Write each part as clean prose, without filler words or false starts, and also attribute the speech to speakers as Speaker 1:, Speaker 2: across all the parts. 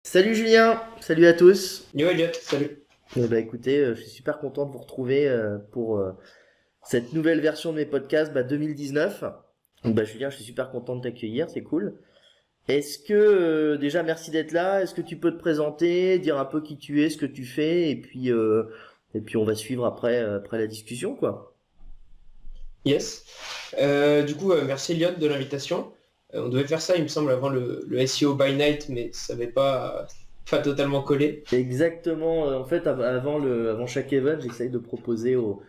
Speaker 1: Salut Julien, salut à tous.
Speaker 2: Yo Elliot, salut.
Speaker 1: Écoutez, je suis super content de vous retrouver pour cette nouvelle version de mes podcasts 2019. Julien, je suis super content de t'accueillir, c'est cool. Est-ce que déjà merci d'être là. Est-ce que tu peux te présenter, dire un peu qui tu es, ce que tu fais, et puis on va suivre après la discussion quoi.
Speaker 2: Yes. Merci Elliot de l'invitation. On devait faire ça, il me semble, avant le SEO by night, mais ça n'avait pas totalement collé.
Speaker 1: Exactement. En fait, avant chaque event, j'essaye de proposer aux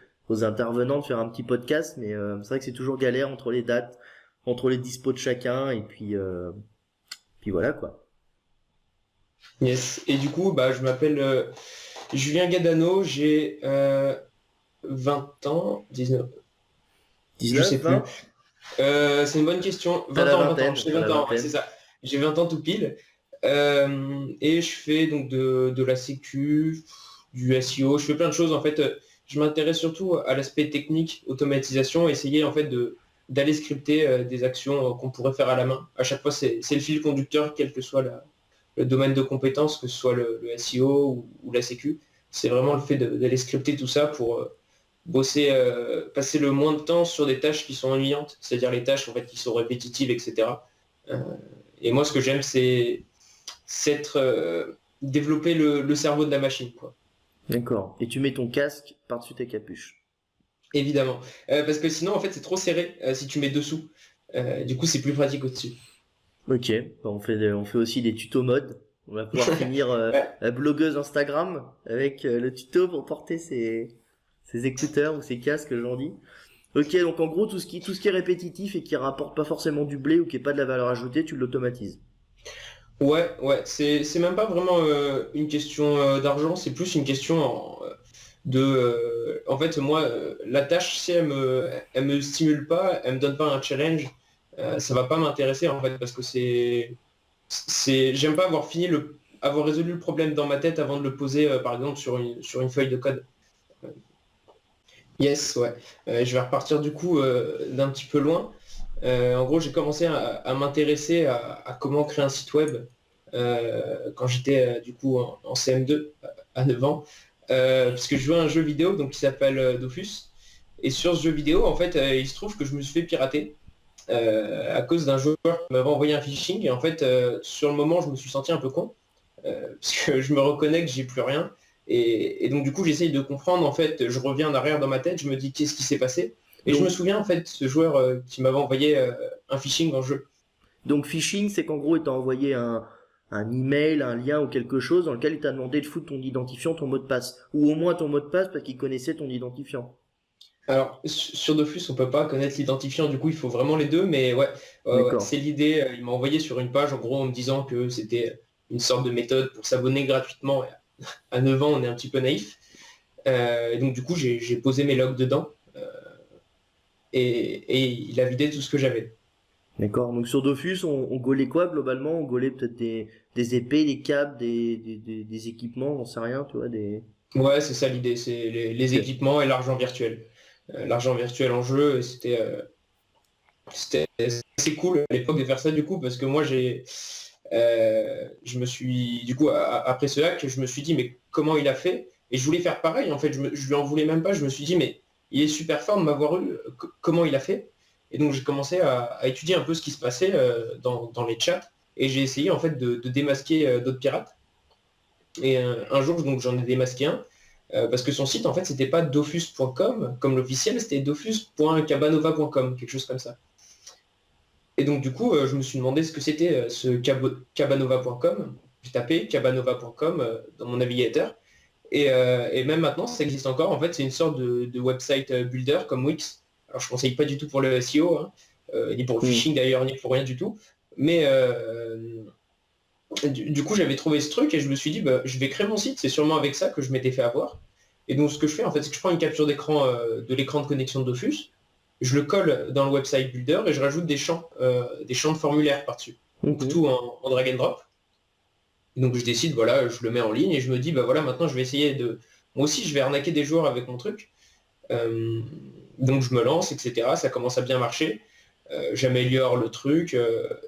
Speaker 1: intervenants de faire un petit podcast, mais c'est vrai que c'est toujours galère entre les dates, entre les dispos de chacun, et puis voilà quoi.
Speaker 2: Yes. Et du coup, je m'appelle Julien Gadano, j'ai 20 ans, 19, je
Speaker 1: 19,
Speaker 2: sais plus.
Speaker 1: 20,
Speaker 2: C'est une bonne question.
Speaker 1: t'as
Speaker 2: 20
Speaker 1: la
Speaker 2: ans, 20 ans,
Speaker 1: vingtaine,
Speaker 2: j'ai
Speaker 1: t'as la
Speaker 2: 20 ans, ouais, c'est
Speaker 1: vingtaine.
Speaker 2: ça. J'ai 20 ans tout pile. Et je fais donc de la sécu, du SEO, je fais plein de choses en fait. Je m'intéresse surtout à l'aspect technique, automatisation, essayer en fait d'aller scripter des actions qu'on pourrait faire à la main. À chaque fois, c'est le fil conducteur, quel que soit le domaine de compétence, que ce soit le SEO ou la sécu. C'est vraiment le fait d'aller scripter tout ça pour bosser, passer le moins de temps sur des tâches qui sont ennuyantes, c'est-à-dire les tâches en fait qui sont répétitives, etc. Euh, et moi, ce que j'aime, c'est développer le cerveau de la machine, quoi.
Speaker 1: D'accord. Et tu mets ton casque par-dessus tes capuches.
Speaker 2: Évidemment. Parce que sinon, en fait, c'est trop serré si tu mets dessous. Du coup, c'est plus pratique au-dessus.
Speaker 1: Ok. On fait aussi des tutos mode. On va pouvoir finir
Speaker 2: Ouais.
Speaker 1: la blogueuse Instagram avec le tuto pour porter ses écouteurs ou ses casques, j'en dis. Ok, donc en gros, tout ce qui est répétitif et qui rapporte pas forcément du blé ou qui est pas de la valeur ajoutée, tu l'automatises.
Speaker 2: Ouais, ouais, c'est même pas vraiment une question d'argent, c'est plus une question en fait, moi, la tâche, si elle me stimule pas, elle me donne pas un challenge, ça va pas m'intéresser, en fait, parce que j'aime pas avoir résolu le problème dans ma tête avant de le poser, par exemple, sur une feuille de code. Yes, ouais. Je vais repartir du coup d'un petit peu loin. En gros, j'ai commencé à m'intéresser à comment créer un site web quand j'étais du coup en CM2 à 9 ans, parce que je jouais à un jeu vidéo donc, qui s'appelle Dofus. Et sur ce jeu vidéo, en fait, il se trouve que je me suis fait pirater à cause d'un joueur qui m'avait envoyé un phishing. Et en fait, sur le moment, je me suis senti un peu con parce que je me reconnais que j'ai plus rien. Et donc du coup, j'essaye de comprendre, en fait, je reviens en arrière dans ma tête, je me dis qu'est-ce qui s'est passé. Et je me
Speaker 1: Donc,
Speaker 2: souviens, en fait, ce joueur qui m'avait envoyé un phishing en jeu.
Speaker 1: donc phishing, c'est qu'en gros, il t'a envoyé un email, un lien ou quelque chose dans lequel il t'a demandé de foutre ton identifiant, ton mot de passe. Ou au moins ton mot de passe parce qu'il connaissait ton identifiant.
Speaker 2: Alors, sur Dofus, on peut pas connaître l'identifiant, du coup, il faut vraiment les deux, mais ouais, ouais,
Speaker 1: D'accord.
Speaker 2: c'est l'idée. Il m'a envoyé sur une page, en gros, en me disant que c'était une sorte de méthode pour s'abonner gratuitement. À 9 ans, on est un petit peu naïf. Et donc, du coup, j'ai posé mes logs dedans et il a vidé tout ce que j'avais.
Speaker 1: D'accord. Donc sur Dofus, on gaulait quoi globalement? On gaulait peut-être des épées, des câbles, des équipements, j'en sais rien, tu vois, des.
Speaker 2: Ouais, c'est ça l'idée, c'est les
Speaker 1: Ok.
Speaker 2: équipements et l'argent virtuel. L'argent virtuel en jeu, c'était assez cool à l'époque de faire ça du coup, parce que moi je me suis, du coup, après ce hack, je me suis dit, mais comment il a fait? Et je voulais faire pareil, en fait, je lui en voulais même pas, je me suis dit, mais il est super fort de m'avoir eu, comment il a fait? Et donc j'ai commencé à étudier un peu ce qui se passait dans les chats, et j'ai essayé en fait de démasquer d'autres pirates. Et un jour, donc j'en ai démasqué un, parce que son site, en fait, c'était pas dofus.com, comme l'officiel, c'était dofus.cabanova.com, quelque chose comme ça. Et donc, du coup, je me suis demandé ce que c'était cabanova.com. J'ai tapé cabanova.com dans mon navigateur. Et même maintenant, ça existe encore. En fait, c'est une sorte de website builder comme Wix. Alors, je ne conseille pas du tout pour le SEO, hein, ni pour le
Speaker 1: Hmm.
Speaker 2: phishing d'ailleurs, ni pour rien du tout. Mais du coup, j'avais trouvé ce truc et je me suis dit, je vais créer mon site. C'est sûrement avec ça que je m'étais fait avoir. Et donc, ce que je fais, en fait, c'est que je prends une capture d'écran de l'écran de connexion de Dofus, je le colle dans le website builder et je rajoute des champs de formulaire par-dessus. Donc,
Speaker 1: Mhm.
Speaker 2: tout en drag and drop. Et donc, je décide, voilà, je le mets en ligne et je me dis, voilà, maintenant, je vais essayer de. Moi aussi, je vais arnaquer des joueurs avec mon truc. Euh, donc, je me lance, etc. Ça commence à bien marcher. J'améliore le truc.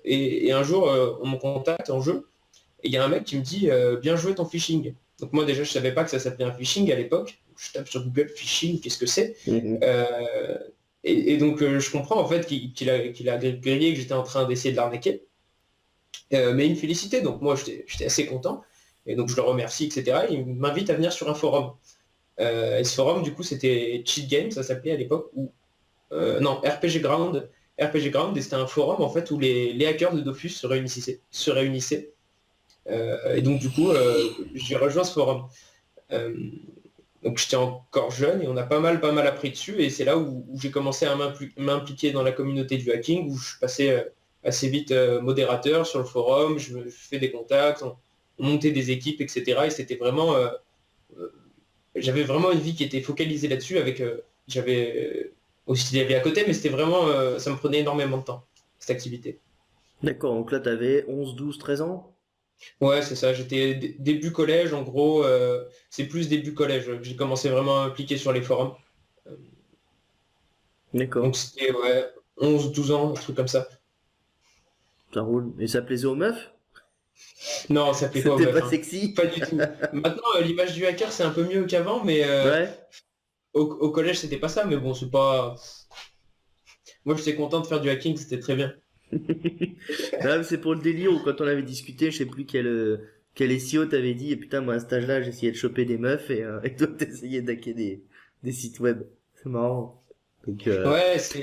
Speaker 2: Et un jour, on me contacte en jeu Et il y a un mec qui me dit bien joué ton phishing. Donc moi déjà je savais pas que ça s'appelait un phishing à l'époque. Je tape sur Google phishing, qu'est-ce que c'est? Euh, donc je comprends en fait qu'il a grillé, que j'étais en train d'essayer de l'arnaquer. Mais il me félicitait, donc moi j'étais assez content. Et donc je le remercie, etc. Il m'invite à venir sur un forum. Et ce forum, du coup, c'était Cheat Game, ça s'appelait à l'époque, ou non, RPG Ground. RPG Ground, et c'était un forum en fait où les hackers de Dofus se réunissaient. Et donc du coup, j'ai rejoint ce forum. Euh, donc j'étais encore jeune et on a pas mal appris dessus. Et c'est là où j'ai commencé à m'impliquer dans la communauté du hacking, où je passais assez vite modérateur sur le forum, je fais des contacts, on montait des équipes, etc. Et c'était vraiment euh, j'avais vraiment une vie qui était focalisée là-dessus avec j'avais aussi des vies à côté, mais c'était vraiment ça me prenait énormément de temps, cette activité.
Speaker 1: D'accord, donc là, t'avais 11, 12, 13 ans?
Speaker 2: Ouais, c'est ça, j'étais début collège, en gros, c'est plus début collège. J'ai commencé vraiment à impliquer sur les forums. Euh,
Speaker 1: D'accord,
Speaker 2: donc c'était ouais, 11 12 ans, un truc comme ça.
Speaker 1: ça roule. Et ça plaisait aux meufs?
Speaker 2: Non, ça plaît pas aux
Speaker 1: C'était
Speaker 2: meufs,
Speaker 1: pas
Speaker 2: hein.
Speaker 1: sexy?
Speaker 2: Pas du tout. Maintenant, l'image du hacker, c'est un peu mieux qu'avant, mais
Speaker 1: Ouais.
Speaker 2: au collège, c'était pas ça, mais bon, c'est pas. Moi, j'étais content de faire du hacking, c'était très bien.
Speaker 1: Non, mais c'est pour le délire où quand on avait discuté, je sais plus quel SEO t'avais dit, et putain, moi, à cet âge-là, j'essayais de choper des meufs, et toi, t'essayais d'hacker des sites web. C'est marrant. Donc,
Speaker 2: Ouais, c'est.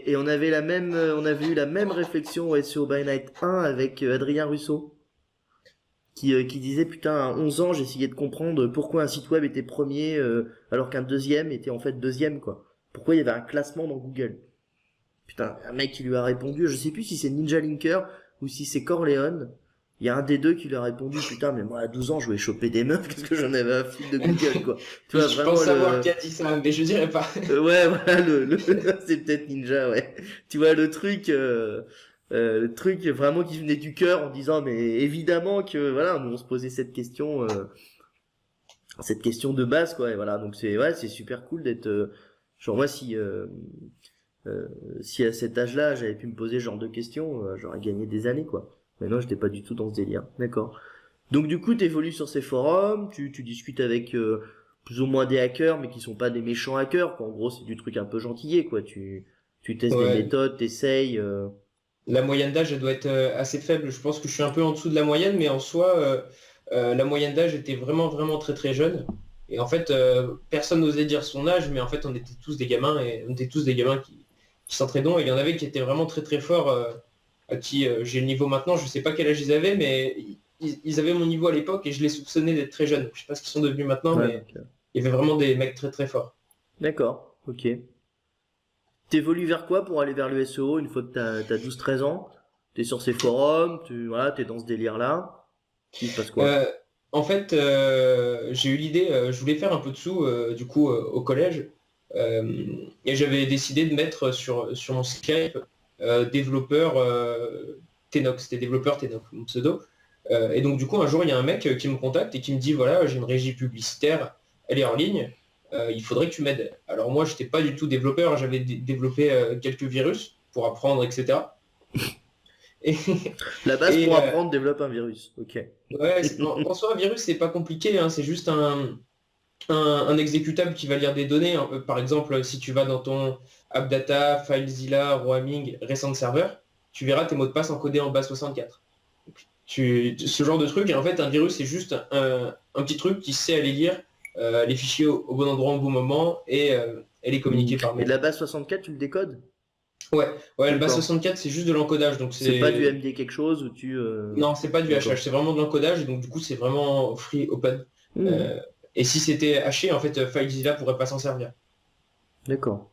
Speaker 1: et on avait eu la même réflexion au SEO by Night 1 avec Adrien Russo, qui disait, putain, à 11 ans, j'essayais de comprendre pourquoi un site web était premier, alors qu'un deuxième était en fait deuxième, quoi. Pourquoi il y avait un classement dans Google. Putain, un mec qui lui a répondu, je sais plus si c'est Ninja Linker ou si c'est Corleone. Il y a un des deux qui lui a répondu, putain, mais moi à 12 ans, je voulais choper des meufs parce que j'en avais un fil de Google, quoi. Tu vois,
Speaker 2: Je
Speaker 1: vraiment
Speaker 2: pense savoir qui
Speaker 1: le...
Speaker 2: a dit ça, mais je dirais pas.
Speaker 1: Ouais, voilà, c'est peut-être Ninja, ouais. Tu vois, le truc vraiment qui venait du cœur en disant, mais évidemment que, voilà, nous on se posait cette question de base, quoi. Et voilà, donc ouais, c'est super cool d'être, genre moi euh, si à cet âge-là, j'avais pu me poser ce genre de questions, j'aurais gagné des années, quoi. Mais non, j'étais pas du tout dans ce délire. D'accord. Donc du coup, t'évolues sur ces forums, tu discutes avec plus ou moins des hackers, mais qui sont pas des méchants hackers, quoi. En gros, c'est du truc un peu gentillé, quoi. Tu testes des
Speaker 2: Ouais.
Speaker 1: méthodes, t'essayes.
Speaker 2: La moyenne d'âge, elle doit être assez faible. Je pense que je suis un peu en dessous de la moyenne, mais en soi, la moyenne d'âge était vraiment, vraiment très, très jeune. Et en fait, personne n'osait dire son âge, mais en fait, on était tous des gamins et on était tous des gamins qui s'entraidaient. Et il y en avait qui étaient vraiment très, très forts, à qui j'ai le niveau maintenant. Je sais pas quel âge ils avaient, mais ils avaient mon niveau à l'époque et je les soupçonnais d'être très jeunes. Je sais pas ce qu'ils sont devenus maintenant,
Speaker 1: Ouais,
Speaker 2: mais il y avait vraiment des mecs très, très forts.
Speaker 1: d'accord, ok. T'évolues vers quoi pour aller vers le SEO une fois que t'as 12-13 ans? T'es sur ces forums, voilà, t'es dans ce délire-là. Il se passe quoi?
Speaker 2: Euh, En fait, j'ai eu l'idée, je voulais faire un peu de sous du coup au collège. Et j'avais décidé de mettre sur mon Skype développeur Tenox, c'était développeur Tenox, mon pseudo. Et donc du coup un jour il y a un mec qui me contacte et qui me dit voilà j'ai une régie publicitaire, elle est en ligne, il faudrait que tu m'aides. Alors moi j'étais pas du tout développeur, j'avais développé quelques virus pour apprendre, etc. Et,
Speaker 1: La base
Speaker 2: et,
Speaker 1: pour apprendre développe un virus. Ok.
Speaker 2: ouais, en soi, un virus, c'est pas compliqué, hein, c'est juste un exécutable qui va lire des données. Hein. Par exemple, si tu vas dans ton AppData, FileZilla, Roaming, Recent Server, tu verras tes mots de passe encodés en base 64. Ce genre de truc, et en fait, un virus, c'est juste un petit truc qui sait aller lire les fichiers au bon endroit au bon moment et les
Speaker 1: Hmm.
Speaker 2: communiquer par
Speaker 1: Et
Speaker 2: mail.
Speaker 1: la base 64, tu le décodes?
Speaker 2: Ouais, ouais, le base
Speaker 1: D'accord.
Speaker 2: 64, c'est juste de l'encodage, donc
Speaker 1: C'est pas du
Speaker 2: c'est.
Speaker 1: MD quelque chose où tu...
Speaker 2: Non, c'est pas du hachage,
Speaker 1: D'accord.
Speaker 2: c'est vraiment de l'encodage, et donc du coup, c'est vraiment free, open.
Speaker 1: Hmm.
Speaker 2: Euh, et si c'était haché, en fait, FileZilla pourrait pas s'en servir
Speaker 1: D'accord.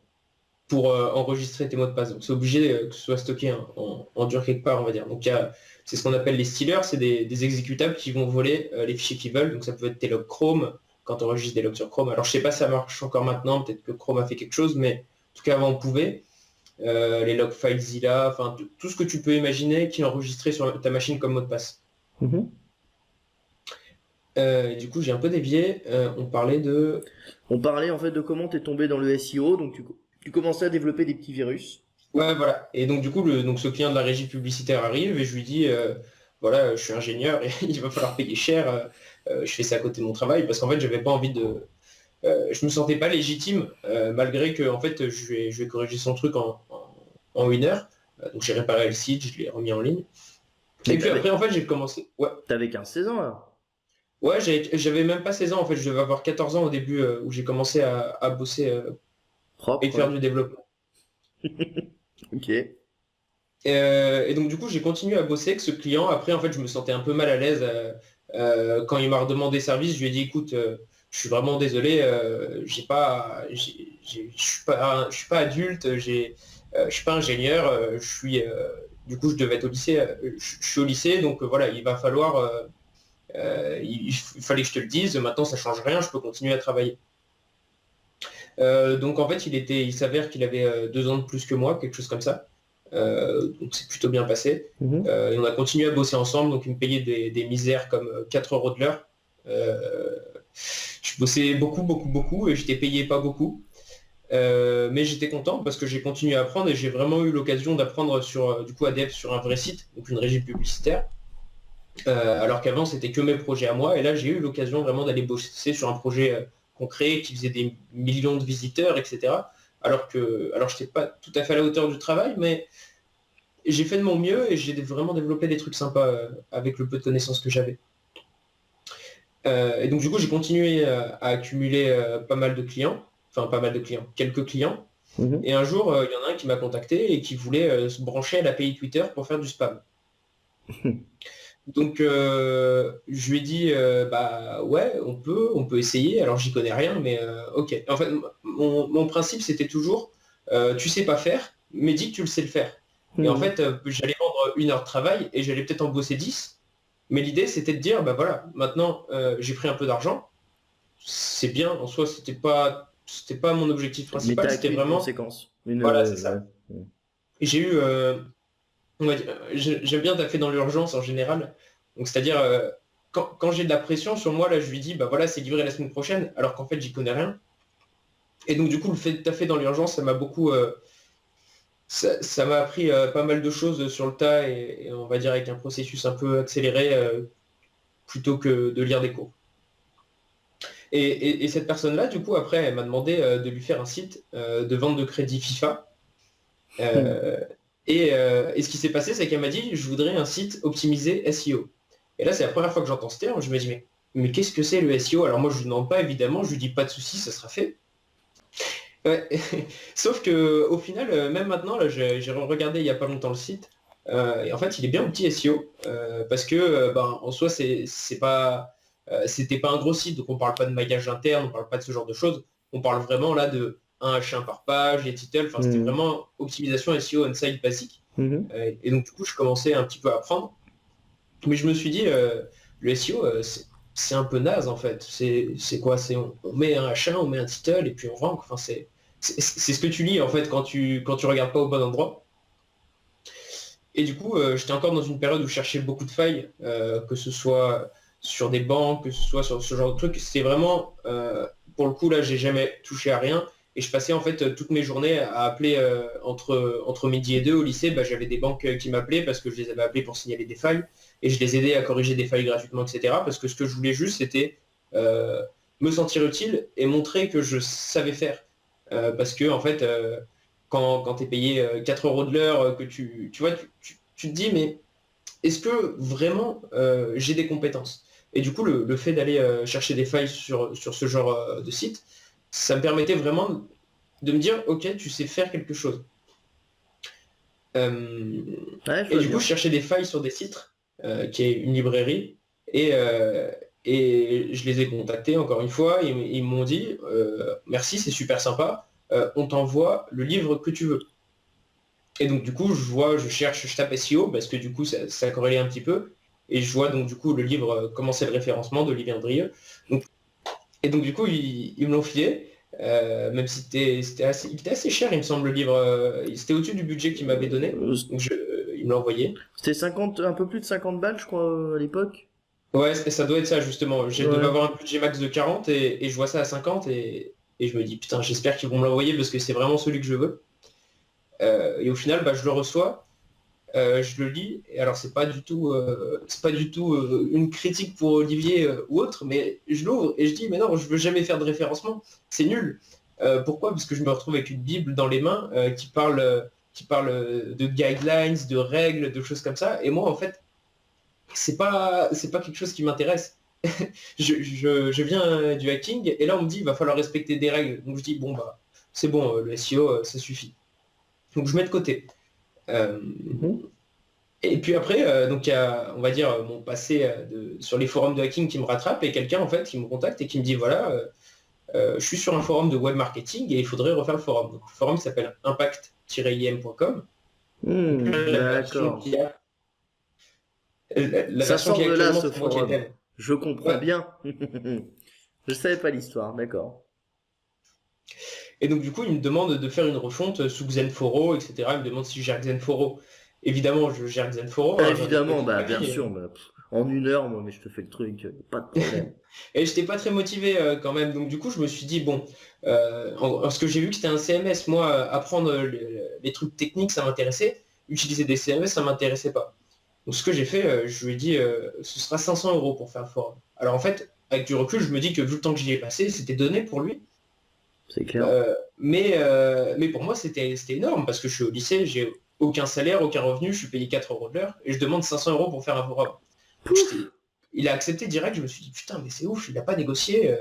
Speaker 2: pour enregistrer tes mots de passe. Donc c'est obligé que ce soit stocké hein, en dur quelque part, on va dire. Donc c'est ce qu'on appelle les stealers, c'est des exécutables qui vont voler les fichiers qu'ils veulent. Donc ça peut être tes logs Chrome, quand on enregistre des logs sur Chrome. Alors je sais pas si ça marche encore maintenant, peut-être que Chrome a fait quelque chose, mais en tout cas avant on pouvait. Les logs FileZilla, enfin tout ce que tu peux imaginer qui est enregistré sur ta machine comme mot de passe.
Speaker 1: Mhm.
Speaker 2: Et du coup j'ai un peu dévié, on parlait de.
Speaker 1: On parlait en fait de comment t'es tombé dans le SEO, donc tu commençais à développer des petits virus.
Speaker 2: Ouais, voilà. Et donc, du coup, donc, ce client de la régie publicitaire arrive et je lui dis, voilà, je suis ingénieur et il va falloir payer cher, je fais ça à côté de mon travail parce qu'en fait, j'avais pas envie de... je me sentais pas légitime, malgré que en fait, je vais corriger son truc en 1 heure. Donc j'ai réparé le site, je l'ai remis en ligne.
Speaker 1: Mais
Speaker 2: Et puis après, en fait, j'ai commencé... Ouais,
Speaker 1: t'avais 15-16 ans, là.
Speaker 2: ouais, j'avais même pas 16 ans, en fait, je devais avoir 14 ans au début où j'ai commencé à bosser et
Speaker 1: Propre,
Speaker 2: faire
Speaker 1: ouais.
Speaker 2: du développement.
Speaker 1: Ok.
Speaker 2: Et donc du coup, j'ai continué à bosser avec ce client. Après, en fait, je me sentais un peu mal à l'aise. Quand il m'a redemandé service, je lui ai dit, écoute, je suis vraiment désolé, j'ai pas, je suis pas adulte, je suis pas ingénieur, du coup, je devais être au lycée, je suis au lycée, donc voilà, il va falloir, il fallait que je te le dise. Maintenant, ça change rien, je peux continuer à travailler. Donc en fait, il s'avère qu'il avait 2 ans de plus que moi, quelque chose comme ça. Donc c'est plutôt bien passé.
Speaker 1: Mhm.
Speaker 2: Et on a continué à bosser ensemble, donc il me payait des misères comme 4 euros de l'heure. Euh, je bossais beaucoup, beaucoup, beaucoup et j'étais payé pas beaucoup. Mais j'étais content parce que j'ai continué à apprendre et j'ai vraiment eu l'occasion d'apprendre sur du coup ADF sur un vrai site, donc une régie publicitaire. Alors qu'avant c'était que mes projets à moi et là j'ai eu l'occasion vraiment d'aller bosser sur un projet concret qui faisait des millions de visiteurs, etc. Alors je n'étais pas tout à fait à la hauteur du travail, mais j'ai fait de mon mieux et j'ai vraiment développé des trucs sympas avec le peu de connaissances que j'avais. Et donc du coup j'ai continué à accumuler pas mal de clients, enfin pas mal de clients, quelques clients.
Speaker 1: Mhm.
Speaker 2: Et un jour, il y en a un qui m'a contacté et qui voulait se brancher à l'API Twitter pour faire du spam. Donc je lui ai dit bah ouais on peut essayer. Alors j'y connais rien mais ok. En fait mon principe c'était toujours tu sais pas faire mais dis que tu le sais le faire. Et en
Speaker 1: Mhm.
Speaker 2: fait j'allais vendre 1 heure de travail et j'allais peut-être en bosser 10. Mais l'idée c'était de dire bah voilà maintenant j'ai pris un peu d'argent. C'est bien en soi c'était pas mon objectif
Speaker 1: Mais t'as
Speaker 2: principal c'était
Speaker 1: accueilli une
Speaker 2: vraiment
Speaker 1: conséquence. Une,
Speaker 2: voilà c'est
Speaker 1: ouais.
Speaker 2: ça. Et j'ai eu on va dire, j'aime bien taffer dans l'urgence en général. Donc, c'est-à-dire, quand j'ai de la pression sur moi, là, je lui dis, bah voilà, c'est livré la semaine prochaine, alors qu'en fait, j'y connais rien. Et donc, du coup, le fait de taffer dans l'urgence, ça m'a beaucoup, ça m'a appris pas mal de choses sur le tas et on va dire avec un processus un peu accéléré plutôt que de lire des cours. Et cette personne-là, du coup, après, elle m'a demandé de lui faire un site de vente de crédit FIFA.
Speaker 1: Mhm.
Speaker 2: Euh, et ce qui s'est passé, c'est qu'elle m'a dit, je voudrais un site optimisé SEO. Et là, c'est la première fois que j'entends ce terme. Je me dis, mais qu'est-ce que c'est le SEO? Alors moi, je ne lui demande pas, évidemment, je lui dis pas de souci, ça sera fait. Ouais. Sauf que au final, même maintenant, là, j'ai regardé il n'y a pas longtemps le site. Et en fait, il est bien au petit SEO. Parce que ben, en soi, c'était pas un gros site, donc on parle pas de maillage interne, on parle pas de ce genre de choses. On parle vraiment là de un H1 par page, les titles, enfin c'était
Speaker 1: Mhm.
Speaker 2: vraiment optimisation SEO on-site basique.
Speaker 1: Mhm.
Speaker 2: Et donc du coup, je commençais un petit peu à apprendre. Mais je me suis dit, le SEO, c'est un peu naze en fait. C'est quoi? On met un H1, on met un title et puis on rank. Enfin, c'est ce que tu lis en fait quand tu regardes pas au bon endroit. Et du coup, j'étais encore dans une période où je cherchais beaucoup de failles, que ce soit sur des banques, que ce soit sur ce genre de trucs. C'était vraiment, pour le coup, là, j'ai jamais touché à rien. Et je passais en fait toutes mes journées à appeler entre midi et 2 au lycée. Bah, j'avais des banques qui m'appelaient parce que je les avais appelés pour signaler des failles. Et je les aidais à corriger des failles gratuitement, etc. Parce que ce que je voulais juste, c'était euh, me sentir utile et montrer que je savais faire. Parce que en fait, quand tu es payé 4 euros de l'heure, que tu vois, tu te dis, mais est-ce que vraiment j'ai des compétences? Et du coup, le fait d'aller chercher des failles sur ce genre de site, ça me permettait vraiment de me dire, ok, tu sais faire quelque chose. Euh,
Speaker 1: Ouais, je
Speaker 2: et
Speaker 1: vois
Speaker 2: du coup,
Speaker 1: bien.
Speaker 2: je cherchais des failles sur des sites, qui est une librairie, et, euh, et je les ai contactés encore une fois, ils m'ont dit, merci, c'est super sympa, on t'envoie le livre que tu veux. Et donc du coup, je cherche, je tape SEO parce que du coup, ça corrélait un petit peu. Et je vois donc du coup le livre Comment c'est le référencement d'Olivier Andrieux. Donc, et donc du coup, ils me l'ont filé, même si il était assez cher, il me semble, le livre. C'était au-dessus du budget qu'il m'avait donné.
Speaker 1: Euh,
Speaker 2: Donc il me l'a envoyé.
Speaker 1: C'était 50, un peu plus de 50 balles, je crois, à l'époque.
Speaker 2: Ouais, ça doit être ça justement. Je devais
Speaker 1: Ouais.
Speaker 2: avoir un budget max de 40 et je vois ça à 50 et je me dis putain, j'espère qu'ils vont me l'envoyer parce que c'est vraiment celui que je veux. Et au final, bah, je le reçois. je le lis, et alors c'est pas du tout une critique pour Olivier ou autre, mais je l'ouvre et je dis mais non, je veux jamais faire de référencement, c'est nul. Pourquoi? Parce que je me retrouve avec une Bible dans les mains qui parle de guidelines, de règles, de choses comme ça, et moi en fait c'est pas quelque chose qui m'intéresse. Je viens du hacking et là on me dit il va falloir respecter des règles, donc je dis bon bah c'est bon, le SEO ça suffit. Donc je mets de côté. Euh,
Speaker 1: Mhm.
Speaker 2: Et puis après, donc il y a, on va dire, mon passé sur les forums de hacking qui me rattrape et quelqu'un en fait qui me contacte et qui me dit voilà, je suis sur un forum de web marketing et il faudrait refaire le forum. Donc, le forum s'appelle impact-im.com. Donc, la version
Speaker 1: D'accord.
Speaker 2: qui a, la
Speaker 1: Ça
Speaker 2: version qui
Speaker 1: sort
Speaker 2: est
Speaker 1: de là,
Speaker 2: actuellement,
Speaker 1: ce
Speaker 2: c'est moi qui l'ai
Speaker 1: forum.
Speaker 2: faite.
Speaker 1: Je comprends
Speaker 2: Ouais.
Speaker 1: bien. Je savais pas l'histoire, d'accord.
Speaker 2: Et donc du coup, il me demande de faire une refonte sous Xenforo, etc. Il me demande si je gère Xenforo. Évidemment, je gère Xenforo,
Speaker 1: Ah,
Speaker 2: hein, j'en ai fait
Speaker 1: évidemment,
Speaker 2: toute
Speaker 1: bah,
Speaker 2: ma
Speaker 1: bien
Speaker 2: vie.
Speaker 1: sûr, bah, en 1 heure, moi, mais je te fais le truc, pas de problème.
Speaker 2: Et j'étais pas très motivé quand même. Donc du coup, je me suis dit, bon, parce que j'ai vu que c'était un CMS, moi, apprendre les trucs techniques, ça m'intéressait. Utiliser des CMS, ça m'intéressait pas. Donc ce que j'ai fait, je lui ai dit, ce sera 500 € pour faire le forum. Alors en fait, avec du recul, je me dis que vu le temps que j'y ai passé, c'était donné pour lui.
Speaker 1: C'est clair.
Speaker 2: Mais pour moi, c'était énorme parce que je suis au lycée, j'ai aucun salaire, aucun revenu, je suis payé 4 € de l'heure et je demande 500 € pour faire un forum. Donc
Speaker 1: Pouf!
Speaker 2: il a accepté direct, je me suis dit putain, mais c'est ouf, il n'a pas négocié.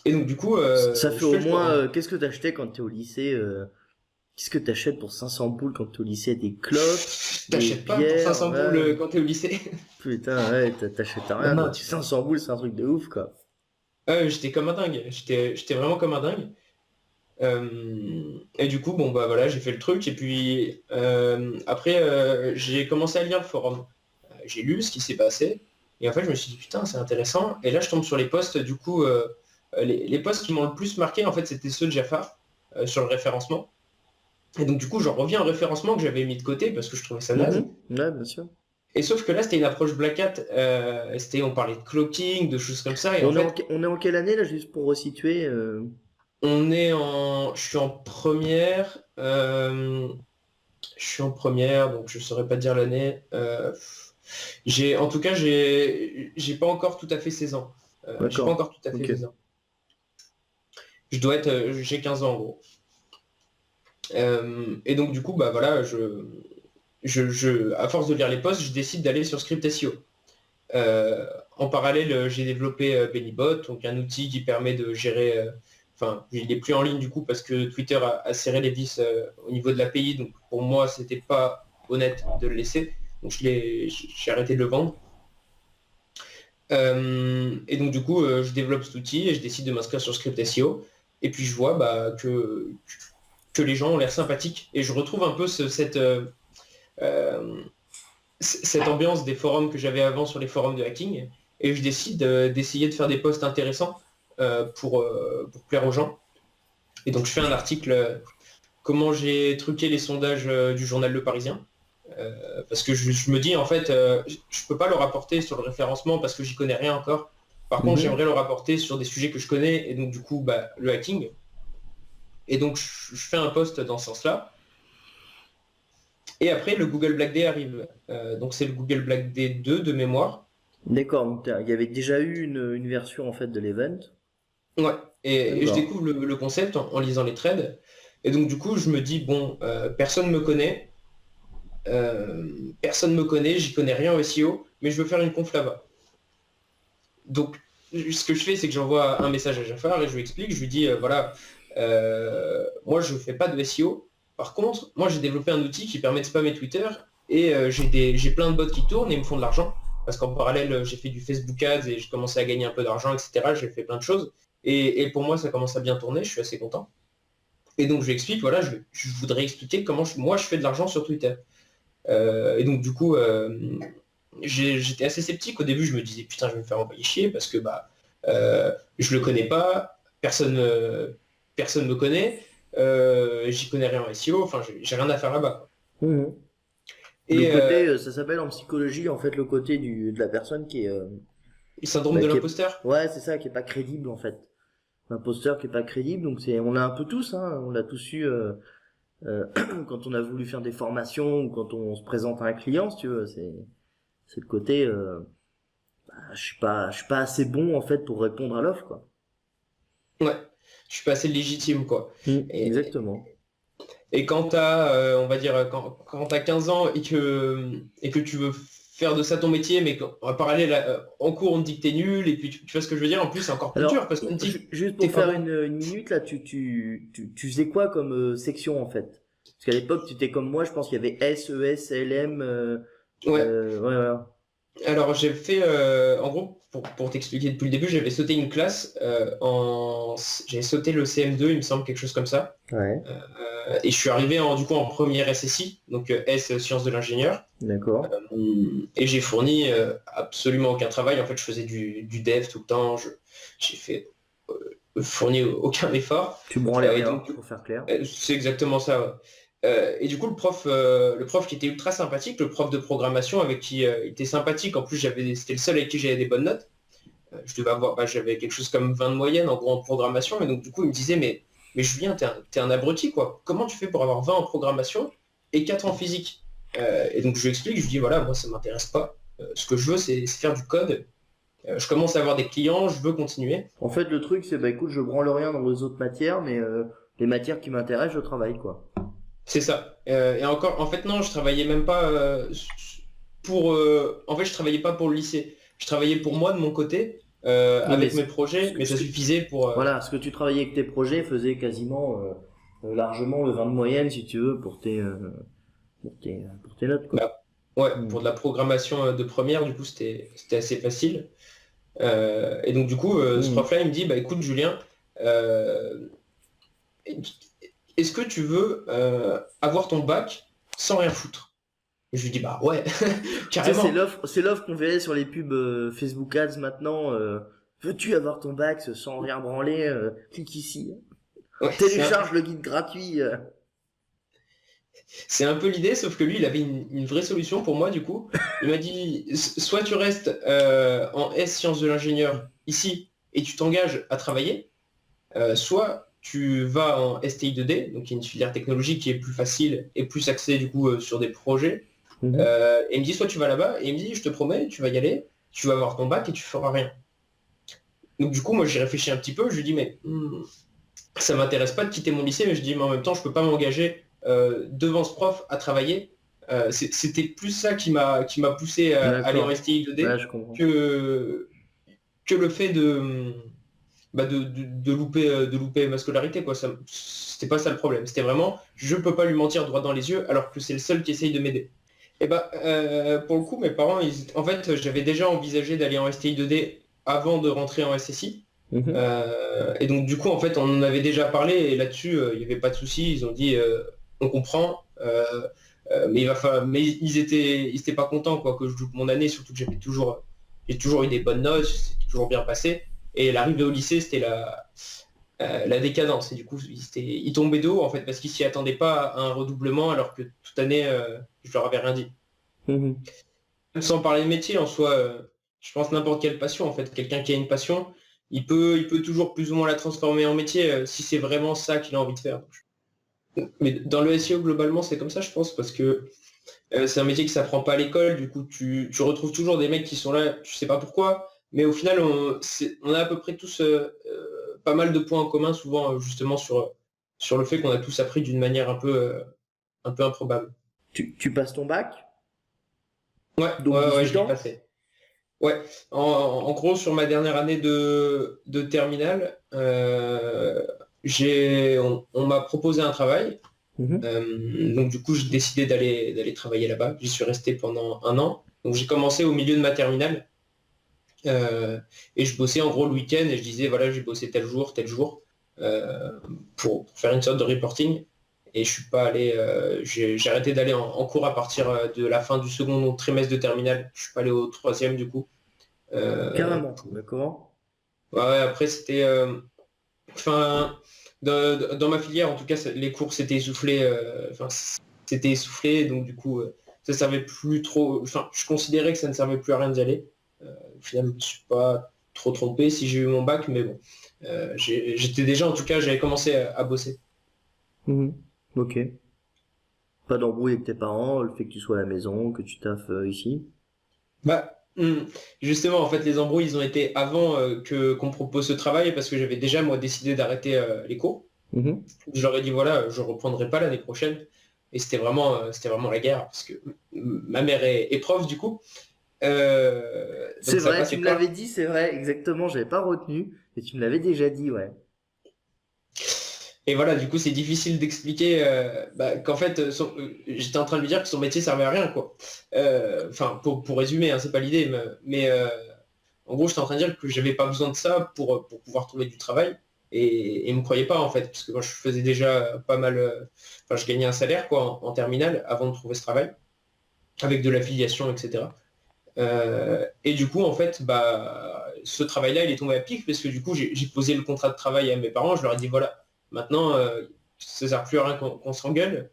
Speaker 2: Et donc du coup,
Speaker 1: Ça
Speaker 2: je
Speaker 1: fait
Speaker 2: fais
Speaker 1: au
Speaker 2: le
Speaker 1: moins,
Speaker 2: forum.
Speaker 1: qu'est-ce que t'achetais quand t'es au lycée? Qu'est-ce que t'achètes pour 500 boules quand t'es au lycée? Des clopes, des
Speaker 2: T'achètes pas pour
Speaker 1: bières,
Speaker 2: 500 boules
Speaker 1: ouais.
Speaker 2: quand t'es au lycée.
Speaker 1: Putain, ouais, t'achètes
Speaker 2: Non,
Speaker 1: rien,
Speaker 2: non,
Speaker 1: quoi.
Speaker 2: tu...
Speaker 1: 500 boules, c'est un truc de ouf, quoi.
Speaker 2: J'étais comme un dingue, j'étais vraiment comme un dingue. Et du coup, bon bah voilà, j'ai fait le truc et puis après j'ai commencé à lire le forum. J'ai lu ce qui s'est passé et en fait je me suis dit putain c'est intéressant et là je tombe sur les posts du coup les posts qui m'ont le plus marqué en fait c'était ceux de Jafar sur le référencement et donc du coup j'en reviens au référencement que j'avais mis de côté parce que je trouvais ça naze
Speaker 1: Ouais, bien sûr.
Speaker 2: et sauf que là c'était une approche Black Hat on parlait de cloaking de choses comme ça et en fait
Speaker 1: On est en quelle année, là, juste pour resituer?
Speaker 2: je suis en première je suis en première donc je saurais pas dire l'année en tout cas j'ai pas encore tout à fait 16 ans. J'ai pas
Speaker 1: D'accord.
Speaker 2: encore tout à fait
Speaker 1: Ok.
Speaker 2: 16 ans. J'ai 15 ans en gros. Et donc du coup, bah voilà, à force de lire les posts, je décide d'aller sur Script SEO. En parallèle, j'ai développé Bennybot, donc un outil qui permet de gérer. Enfin, il est plus en ligne du coup parce que Twitter a serré les vis au niveau de l'API, donc pour moi, c'était pas honnête de le laisser. Donc j'ai arrêté de le vendre. Et donc du coup, je développe cet outil et je décide de m'inscrire sur Script SEO. Et puis je vois bah, que les gens ont l'air sympathiques. Et je retrouve un peu euh, cette ambiance des forums que j'avais avant sur les forums de hacking. Et je décide d'essayer de faire des posts intéressants pour plaire aux gens. Et donc je fais un article comment j'ai truqué les sondages du journal Le Parisien. Parce que je me dis, en fait, je peux pas le rapporter sur le référencement parce que j'y connais rien encore. Par contre,
Speaker 1: Mhm.
Speaker 2: j'aimerais le rapporter sur des sujets que je connais, et donc du coup, bah, le hacking. Et donc, je fais un post dans ce sens-là. Et après, le Google Black Day arrive. Donc, c'est le Google Black Day 2 de mémoire.
Speaker 1: D'accord, donc il y avait déjà eu une version, en fait, de l'event.
Speaker 2: Ouais. Et je
Speaker 1: D'accord.
Speaker 2: découvre le concept en lisant les threads. Et donc, du coup, je me dis, bon, personne me connaît. Personne me connaît, j'y connais rien au SEO, mais je veux faire une conf là-bas. Donc, ce que je fais, c'est que j'envoie un message à Jafar et je lui explique, je lui dis, voilà, moi, je ne fais pas de SEO. Par contre, moi, j'ai développé un outil qui permet de spammer Twitter et j'ai plein de bots qui tournent et ils me font de l'argent. Parce qu'en parallèle, j'ai fait du Facebook Ads et j'ai commencé à gagner un peu d'argent, etc. J'ai fait plein de choses. Et pour moi, ça commence à bien tourner, je suis assez content. Et donc, je lui explique, voilà, je voudrais expliquer comment moi, je fais de l'argent sur Twitter. Et donc, du coup, j'étais assez sceptique au début, je me disais putain je vais me faire envoyer chier parce que bah je le connais pas, personne me connaît, j'y connais rien en SEO, enfin j'ai rien à faire là-bas, quoi.
Speaker 1: Mhm. Le
Speaker 2: Et
Speaker 1: côté, ça s'appelle en psychologie, en fait, le côté de la personne qui est,
Speaker 2: syndrome
Speaker 1: bah,
Speaker 2: de l'imposteur.
Speaker 1: ouais, c'est ça, qui est pas crédible, en fait. L'imposteur qui est pas crédible, donc on l'a un peu tous, hein, on l'a tous eu, quand on a voulu faire des formations ou quand on se présente à un client, si tu veux, c'est le côté, je suis pas assez bon en fait pour répondre à l'offre, quoi.
Speaker 2: Ouais, je suis pas assez légitime, quoi. Et,
Speaker 1: Exactement.
Speaker 2: et quand t'as, on va dire, quand t'as 15 ans et que tu veux faire de ça ton métier, mais qu'en parallèle, en cours, on te dit que t'es nul, et puis tu vois ce que je veux dire, en plus, c'est encore plus dur,
Speaker 1: Alors,
Speaker 2: parce qu'on te dit que
Speaker 1: juste
Speaker 2: t'es
Speaker 1: pour
Speaker 2: pas
Speaker 1: faire
Speaker 2: bon.
Speaker 1: une minute là, tu faisais quoi comme section en fait? Parce qu'à l'époque, tu étais comme moi, je pense qu'il y avait S, ES, LM.
Speaker 2: Ouais,
Speaker 1: Ouais, voilà.
Speaker 2: alors j'ai fait, en gros, pour t'expliquer depuis le début, j'avais sauté une classe, j'avais sauté le CM2, il me semble, quelque chose comme ça.
Speaker 1: Ouais,
Speaker 2: Et je suis arrivé du coup en première SSI, donc S Sciences de l'ingénieur.
Speaker 1: d'accord.
Speaker 2: Et j'ai fourni absolument aucun travail. En fait, je faisais du dev tout le temps. J'ai fait fourni aucun effort.
Speaker 1: Tu branlais
Speaker 2: Et
Speaker 1: rien,
Speaker 2: donc,
Speaker 1: pour faire clair.
Speaker 2: c'est exactement ça. Ouais. Et du coup, le prof qui était ultra sympathique, le prof de programmation avec qui il était sympathique. En plus, c'était le seul avec qui j'avais des bonnes notes. Je devais avoir, j'avais quelque chose comme 20 de moyenne en gros en programmation. Et donc, du coup, il me disait, mais Julien, t'es un abruti, quoi. Comment tu fais pour avoir 20 en programmation et 4 en physique? Et donc, je lui explique, je lui dis, voilà, moi, ça m'intéresse pas. Ce que je veux, c'est faire du code. Je commence à avoir des clients, je veux continuer.
Speaker 1: En fait, le truc, c'est, bah écoute, je branle rien dans les autres matières, mais les matières qui m'intéressent, je travaille, quoi.
Speaker 2: C'est ça. Et encore, en fait, non, je travaillais même pas pour. En fait, je travaillais pas pour le lycée. Je travaillais pour moi de mon côté
Speaker 1: Oui, mais
Speaker 2: avec mes projets, mais ça suffisait pour.
Speaker 1: voilà, ce que tu travaillais avec tes projets faisait quasiment largement le 20 de moyenne, si tu veux, pour tes notes, quoi.
Speaker 2: Bah, ouais,
Speaker 1: Hmm.
Speaker 2: pour de la programmation de première, du coup, c'était assez facile. Et donc, du coup, ce
Speaker 1: Hmm.
Speaker 2: prof-là, il me dit, bah écoute, Julien, euh, est-ce que tu veux avoir ton bac sans rien foutre? Et je lui dis, bah ouais,
Speaker 1: Tu sais,
Speaker 2: carrément.
Speaker 1: c'est l'offre qu'on verrait sur les pubs Facebook Ads maintenant. Veux-tu avoir ton bac sans rien branler? Clique ici.
Speaker 2: Ouais,
Speaker 1: Télécharge le guide gratuit.
Speaker 2: c'est un peu l'idée, sauf que lui, il avait une vraie solution pour moi, du coup. Il m'a dit, soit tu restes en S sciences de l'ingénieur ici et tu t'engages à travailler, soit tu vas en STI2D, donc il y a une filière technologique qui est plus facile et plus axée du coup sur des projets.
Speaker 1: Mhm.
Speaker 2: Et il me dit, soit tu vas là-bas, et il me dit, je te promets, tu vas y aller, tu vas avoir ton bac et tu feras rien. Donc du coup, moi j'ai réfléchi un petit peu, je lui dis, mais ça m'intéresse pas de quitter mon lycée, mais je dis, mais en même temps, je peux pas m'engager devant ce prof à travailler. C'était plus ça qui m'a poussé à aller en
Speaker 1: D'accord.
Speaker 2: STI
Speaker 1: Ouais,
Speaker 2: 2D
Speaker 1: je comprends.
Speaker 2: que, que le fait de louper ma scolarité, quoi. C'était pas ça le problème. C'était vraiment, je peux pas lui mentir droit dans les yeux alors que c'est le seul qui essaye de m'aider. Et bah, pour le coup, mes parents, en fait, j'avais déjà envisagé d'aller en STI 2D avant de rentrer en SSI.
Speaker 1: Mhm.
Speaker 2: Et donc, du coup, en fait, on en avait déjà parlé et là-dessus, il n'y avait pas de souci. Ils ont dit, on comprend, mais mais ils étaient pas contents, quoi, que je loupe mon année, surtout que j'ai toujours eu des bonnes notes, c'était toujours bien passé. Et l'arrivée au lycée, c'était la décadence. Et du coup, ils tombaient de haut, en fait, parce qu'ils s'y attendaient pas à un redoublement, alors que toute année, je leur avais rien dit.
Speaker 1: Mhm.
Speaker 2: Sans parler de métier en soi, je pense n'importe quelle passion en fait. Quelqu'un qui a une passion, il peut toujours plus ou moins la transformer en métier si c'est vraiment ça qu'il a envie de faire. Mais dans le SEO globalement c'est comme ça je pense parce que c'est un métier qui s'apprend pas à l'école, du coup tu retrouves toujours des mecs qui sont là, tu sais pas pourquoi, mais au final on a à peu près tous pas mal de points en commun souvent justement sur le fait qu'on a tous appris d'une manière un peu improbable.
Speaker 1: Tu passes ton bac,
Speaker 2: Ouais,
Speaker 1: donc
Speaker 2: ouais,
Speaker 1: 18
Speaker 2: je l'ai
Speaker 1: ans.
Speaker 2: passé. Ouais, en gros, sur ma dernière année de terminale, on m'a proposé un travail.
Speaker 1: Mhm.
Speaker 2: Donc du coup, j'ai décidé d'aller travailler là-bas. J'y suis resté pendant un an. Donc j'ai commencé au milieu de ma terminale. Et je bossais en gros le week-end et je disais, voilà, j'ai bossé tel jour, euh, pour faire une sorte de reporting. Et je suis pas allé, j'ai arrêté d'aller en cours à partir de la fin du second trimestre de terminale. Je suis pas allé au troisième du coup. Euh,
Speaker 1: Carrément, d'accord.
Speaker 2: Ouais, ouais, après, c'était. Enfin, dans ma filière, en tout cas, les cours s'étaient essoufflés. Enfin, c'était essoufflé, donc du coup, ça servait plus trop. Enfin, je considérais que ça ne servait plus à rien d'y aller. Au final, je ne me suis pas trop trompé si j'ai eu mon bac, mais bon. J'étais déjà, en tout cas, j'avais commencé à bosser.
Speaker 1: Mhm. Ok. Pas d'embrouille avec tes parents, le fait que tu sois à la maison, que tu taffes ici.
Speaker 2: Bah, justement, en fait, les embrouilles, ils ont été avant que qu'on propose ce travail parce que j'avais déjà, moi, décidé d'arrêter les cours.
Speaker 1: Mhm.
Speaker 2: Je leur ai dit, voilà, je reprendrai pas l'année prochaine. Et c'était vraiment la guerre parce que ma mère est prof, du coup.
Speaker 1: C'est
Speaker 2: Donc ça
Speaker 1: vrai, tu
Speaker 2: passait
Speaker 1: me
Speaker 2: pas.
Speaker 1: l'avais dit, c'est vrai, exactement, j'avais pas retenu, mais tu me l'avais déjà dit, ouais.
Speaker 2: Et voilà, du coup, c'est difficile d'expliquer qu'en fait, j'étais en train de lui dire que son métier servait à rien, quoi. Enfin, pour résumer, hein, c'est pas l'idée, mais en gros, j'étais en train de dire que j'avais pas besoin de ça pour pouvoir trouver du travail. Et il me croyait pas, en fait, parce que moi, je faisais déjà pas mal. Enfin, je gagnais un salaire, quoi, en terminale avant de trouver ce travail, avec de l'affiliation, etc. Et du coup, en fait, ce travail-là, il est tombé à pic parce que du coup, j'ai posé le contrat de travail à mes parents. Je leur ai dit, voilà, maintenant, ça sert plus à rien qu'on s'engueule.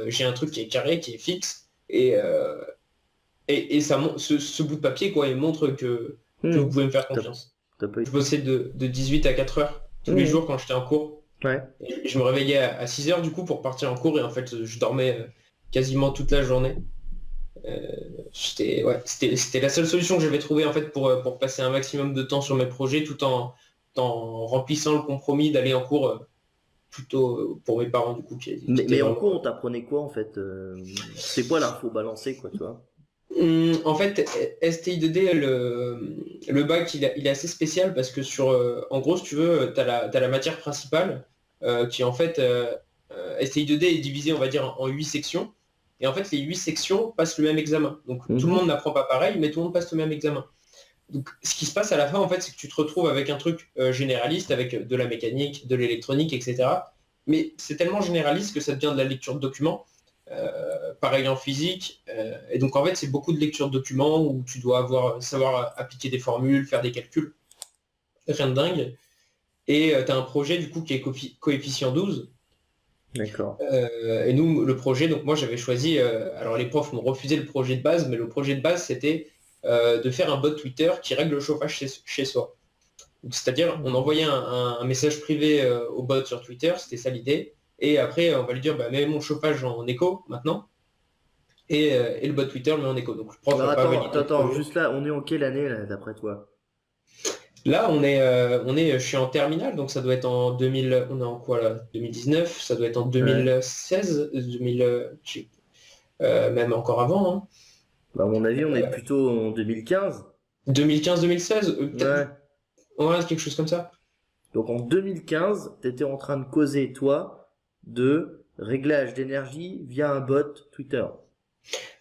Speaker 2: J'ai un truc qui est carré, qui est fixe. Et ce bout de papier, quoi, il montre que vous
Speaker 1: Hmm.
Speaker 2: pouvez me faire
Speaker 1: T'as
Speaker 2: confiance.
Speaker 1: t'as pas
Speaker 2: Je
Speaker 1: été.
Speaker 2: bossais de 18 à 4 heures tous les
Speaker 1: Hmm.
Speaker 2: jours quand j'étais en cours.
Speaker 1: Ouais.
Speaker 2: Et je me réveillais à 6 heures du coup pour partir en cours. Et en fait, je dormais quasiment toute la journée. C'était la seule solution que j'avais trouvée en fait pour passer un maximum de temps sur mes projets tout en remplissant le compromis d'aller en cours plutôt pour mes parents du coup qui étaient
Speaker 1: Mais en
Speaker 2: vraiment.
Speaker 1: cours, on t'apprenait quoi en fait c'était quoi l'info balancée, quoi, tu vois?
Speaker 2: En fait, STI2D, le bac, il est assez spécial parce que en gros, si tu veux, t'as la matière principale qui en fait, STI2D est divisé, on va dire, en 8 sections. Et en fait, les 8 sections passent le même examen. Donc tout le monde
Speaker 1: Mhm.
Speaker 2: n'apprend pas pareil, mais tout le monde passe le même examen. Donc, ce qui se passe à la fin, en fait, c'est que tu te retrouves avec un truc généraliste, avec de la mécanique, de l'électronique, etc. Mais c'est tellement généraliste que ça devient de la lecture de documents. Pareil en physique. Et donc, en fait, c'est beaucoup de lecture de documents où tu dois savoir appliquer des formules, faire des calculs. Rien de dingue. Et tu as un projet, du coup, qui est coefficient 12.
Speaker 1: D'accord.
Speaker 2: Et nous, le projet, donc moi, j'avais choisi. Alors, les profs m'ont refusé le projet de base, mais le projet de base, c'était de faire un bot Twitter qui règle le chauffage chez soi. C'est-à-dire, on envoyait un message privé au bot sur Twitter, c'était ça l'idée. Et après, on va lui dire, bah, mets mon chauffage en écho maintenant. Et le bot Twitter le met en écho. Donc le prof
Speaker 1: Alors
Speaker 2: n'a pas
Speaker 1: attends,
Speaker 2: validé
Speaker 1: attends,
Speaker 2: le
Speaker 1: attends,
Speaker 2: projet.
Speaker 1: juste là, on est en quelle année là, d'après toi?
Speaker 2: Là, je suis en terminale, donc ça doit être en 2000, on est en quoi là? 2019, ça doit être en
Speaker 1: Ouais.
Speaker 2: 2016, 2000, même encore avant, hein.
Speaker 1: Bah, à mon avis, on est plutôt en 2015.
Speaker 2: 2015-2016, peut-être,
Speaker 1: Ouais.
Speaker 2: ouais, quelque chose comme ça.
Speaker 1: Donc en 2015, t'étais en train de causer, toi, de réglage d'énergie via un bot Twitter.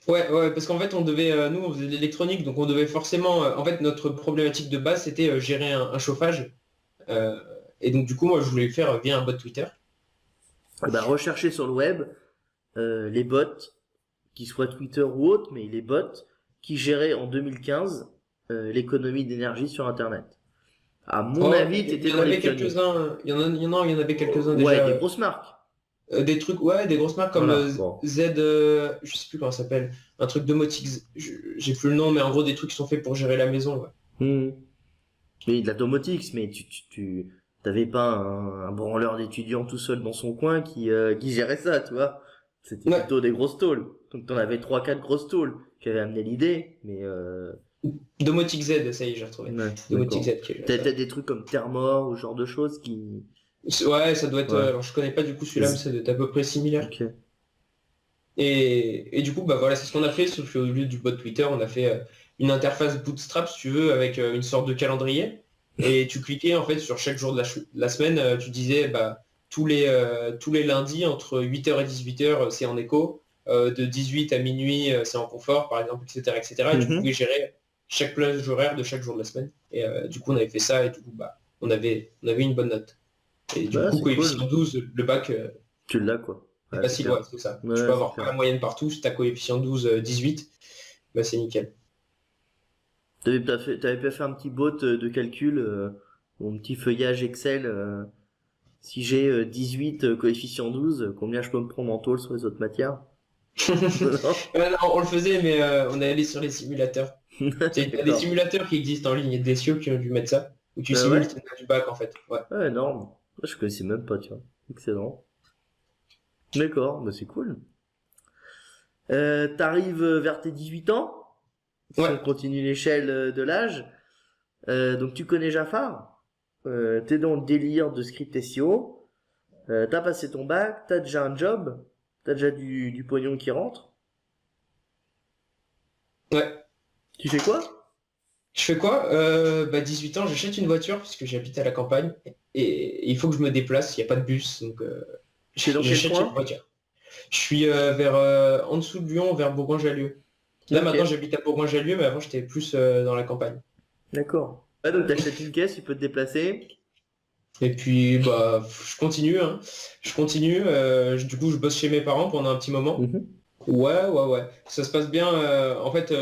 Speaker 2: Ouais, ouais, parce qu'en fait, nous, on faisait de l'électronique, donc on devait forcément, en fait, notre problématique de base, c'était gérer un chauffage. Euh, et donc, du coup, moi, je voulais le faire via un bot Twitter.
Speaker 1: Eh ben, rechercher sur le web les bots, qu'ils soient Twitter ou autres, mais les bots qui géraient en 2015 l'économie d'énergie sur Internet. À mon
Speaker 2: Oh,
Speaker 1: avis,
Speaker 2: il
Speaker 1: t'étais
Speaker 2: y en
Speaker 1: dans les
Speaker 2: avait
Speaker 1: pionniers.
Speaker 2: quelques-uns, il y en avait quelques-uns
Speaker 1: Ouais,
Speaker 2: déjà.
Speaker 1: des grosses marques.
Speaker 2: Des trucs, ouais, des grosses marques comme
Speaker 1: Voilà, bon.
Speaker 2: Z, je sais plus comment ça s'appelle, un truc domotique, j'ai plus le nom, mais en gros des trucs qui sont faits pour gérer la maison, ouais.
Speaker 1: Hmm. Oui, de la domotics, mais t'avais pas un branleur d'étudiant tout seul dans son coin qui gérait ça, tu vois. C'était
Speaker 2: Ouais,
Speaker 1: plutôt des grosses tôles. Donc t'en avais trois, quatre grosses tôles qui avaient amené l'idée, mais
Speaker 2: domotique Z, ça y est, j'ai retrouvé.
Speaker 1: ouais,
Speaker 2: Domotique
Speaker 1: d'accord.
Speaker 2: Z qui est
Speaker 1: T'as
Speaker 2: ça.
Speaker 1: des trucs comme Thermor ou ce genre de choses qui,
Speaker 2: Ouais, ça doit être,
Speaker 1: ouais.
Speaker 2: alors je connais pas du coup celui-là, mais
Speaker 1: Z-
Speaker 2: ça doit être à peu près similaire.
Speaker 1: Ok.
Speaker 2: Et du coup, bah voilà, c'est ce qu'on a fait, sauf qu'au lieu du bot Twitter, on a fait une interface Bootstrap, si tu veux, avec une sorte de calendrier. Et tu cliquais en fait sur chaque jour de la semaine, tu disais bah, tous les lundis entre 8h et 18h, c'est en écho, de 18 à minuit, c'est en confort, par exemple, etc., etc. Et tu pouvais
Speaker 1: Mhm.
Speaker 2: gérer chaque plage horaire de chaque jour de la semaine. Et du coup, on avait fait ça et du coup, bah, on avait une bonne note. Et du
Speaker 1: Ouais,
Speaker 2: coup,
Speaker 1: c'est
Speaker 2: coefficient
Speaker 1: cool.
Speaker 2: 12 le bac,
Speaker 1: Tu l'as, quoi.
Speaker 2: c'est
Speaker 1: Ouais, c'est
Speaker 2: facile, ouais,
Speaker 1: clair.
Speaker 2: c'est ça. Tu peux
Speaker 1: Ouais, c'est
Speaker 2: avoir pas la
Speaker 1: clair.
Speaker 2: moyenne partout, si t'as coefficient 12, 18, bah c'est nickel.
Speaker 1: T'avais pas fait un petit bot de calcul, ou un petit feuillage Excel, si j'ai 18 coefficient 12, combien je peux me prendre en tôle sur les autres matières? Non.
Speaker 2: Ouais, non, on le faisait, mais on est allé sur les simulateurs. T'as des
Speaker 1: D'accord.
Speaker 2: simulateurs qui existent en ligne, il y a des cieux qui ont dû mettre ça, où tu simules
Speaker 1: Ouais?
Speaker 2: tes notes du bac en fait. Ouais.
Speaker 1: Ouais, énorme. Je connaissais même pas, tu vois. Excellent. D'accord, bah c'est cool. T'arrives vers tes 18 ans, si
Speaker 2: Ouais.
Speaker 1: on continue l'échelle de l'âge. Donc tu connais Jafar, t'es dans le délire de script SEO, t'as passé ton bac, t'as déjà un job, t'as déjà du pognon qui rentre.
Speaker 2: Ouais.
Speaker 1: Tu fais quoi?
Speaker 2: Je fais quoi? 18 ans, j'achète une voiture puisque j'habite à la campagne et il faut que je me déplace, il n'y a pas de bus, donc
Speaker 1: T'es dans quel
Speaker 2: j'achète une
Speaker 1: coin?
Speaker 2: voiture. Je suis vers en dessous de Lyon, vers Bourgoin-Jallieu. Là
Speaker 1: Ok,
Speaker 2: maintenant j'habite à Bourgoin-Jallieu, mais avant j'étais plus dans la campagne.
Speaker 1: d'accord. Ouais, donc t'achètes une caisse, tu peux te déplacer.
Speaker 2: Et puis bah je continue, hein. Je continue. Du coup je bosse chez mes parents pendant un petit moment.
Speaker 1: Mhm.
Speaker 2: Ouais. Ça se passe bien. En fait,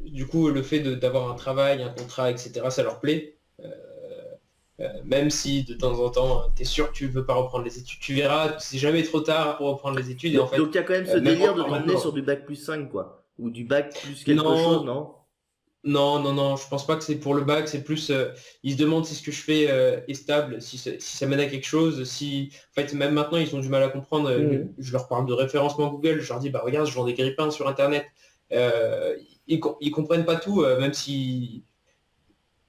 Speaker 2: du coup, le fait d'avoir un travail, un contrat, etc., ça leur plaît. Même si de temps en temps, tu es sûr que tu veux pas reprendre les études, tu verras, c'est jamais trop tard pour reprendre les études. Et en
Speaker 1: Donc
Speaker 2: fait,
Speaker 1: il y a quand même ce
Speaker 2: même
Speaker 1: délire de
Speaker 2: encore
Speaker 1: t'emmener sur
Speaker 2: maintenant.
Speaker 1: du bac plus 5 quoi. Ou du bac plus quelque chose,
Speaker 2: Non,
Speaker 1: non?
Speaker 2: non, je pense pas que c'est pour le bac, c'est plus, ils se demandent si ce que je fais est stable, si ça mène à quelque chose, si, en fait, même maintenant, ils ont du mal à comprendre,
Speaker 1: Mhm.
Speaker 2: je leur parle de référencement Google, je leur dis, bah regarde, je vends des grippins sur Internet. Ils comprennent pas tout,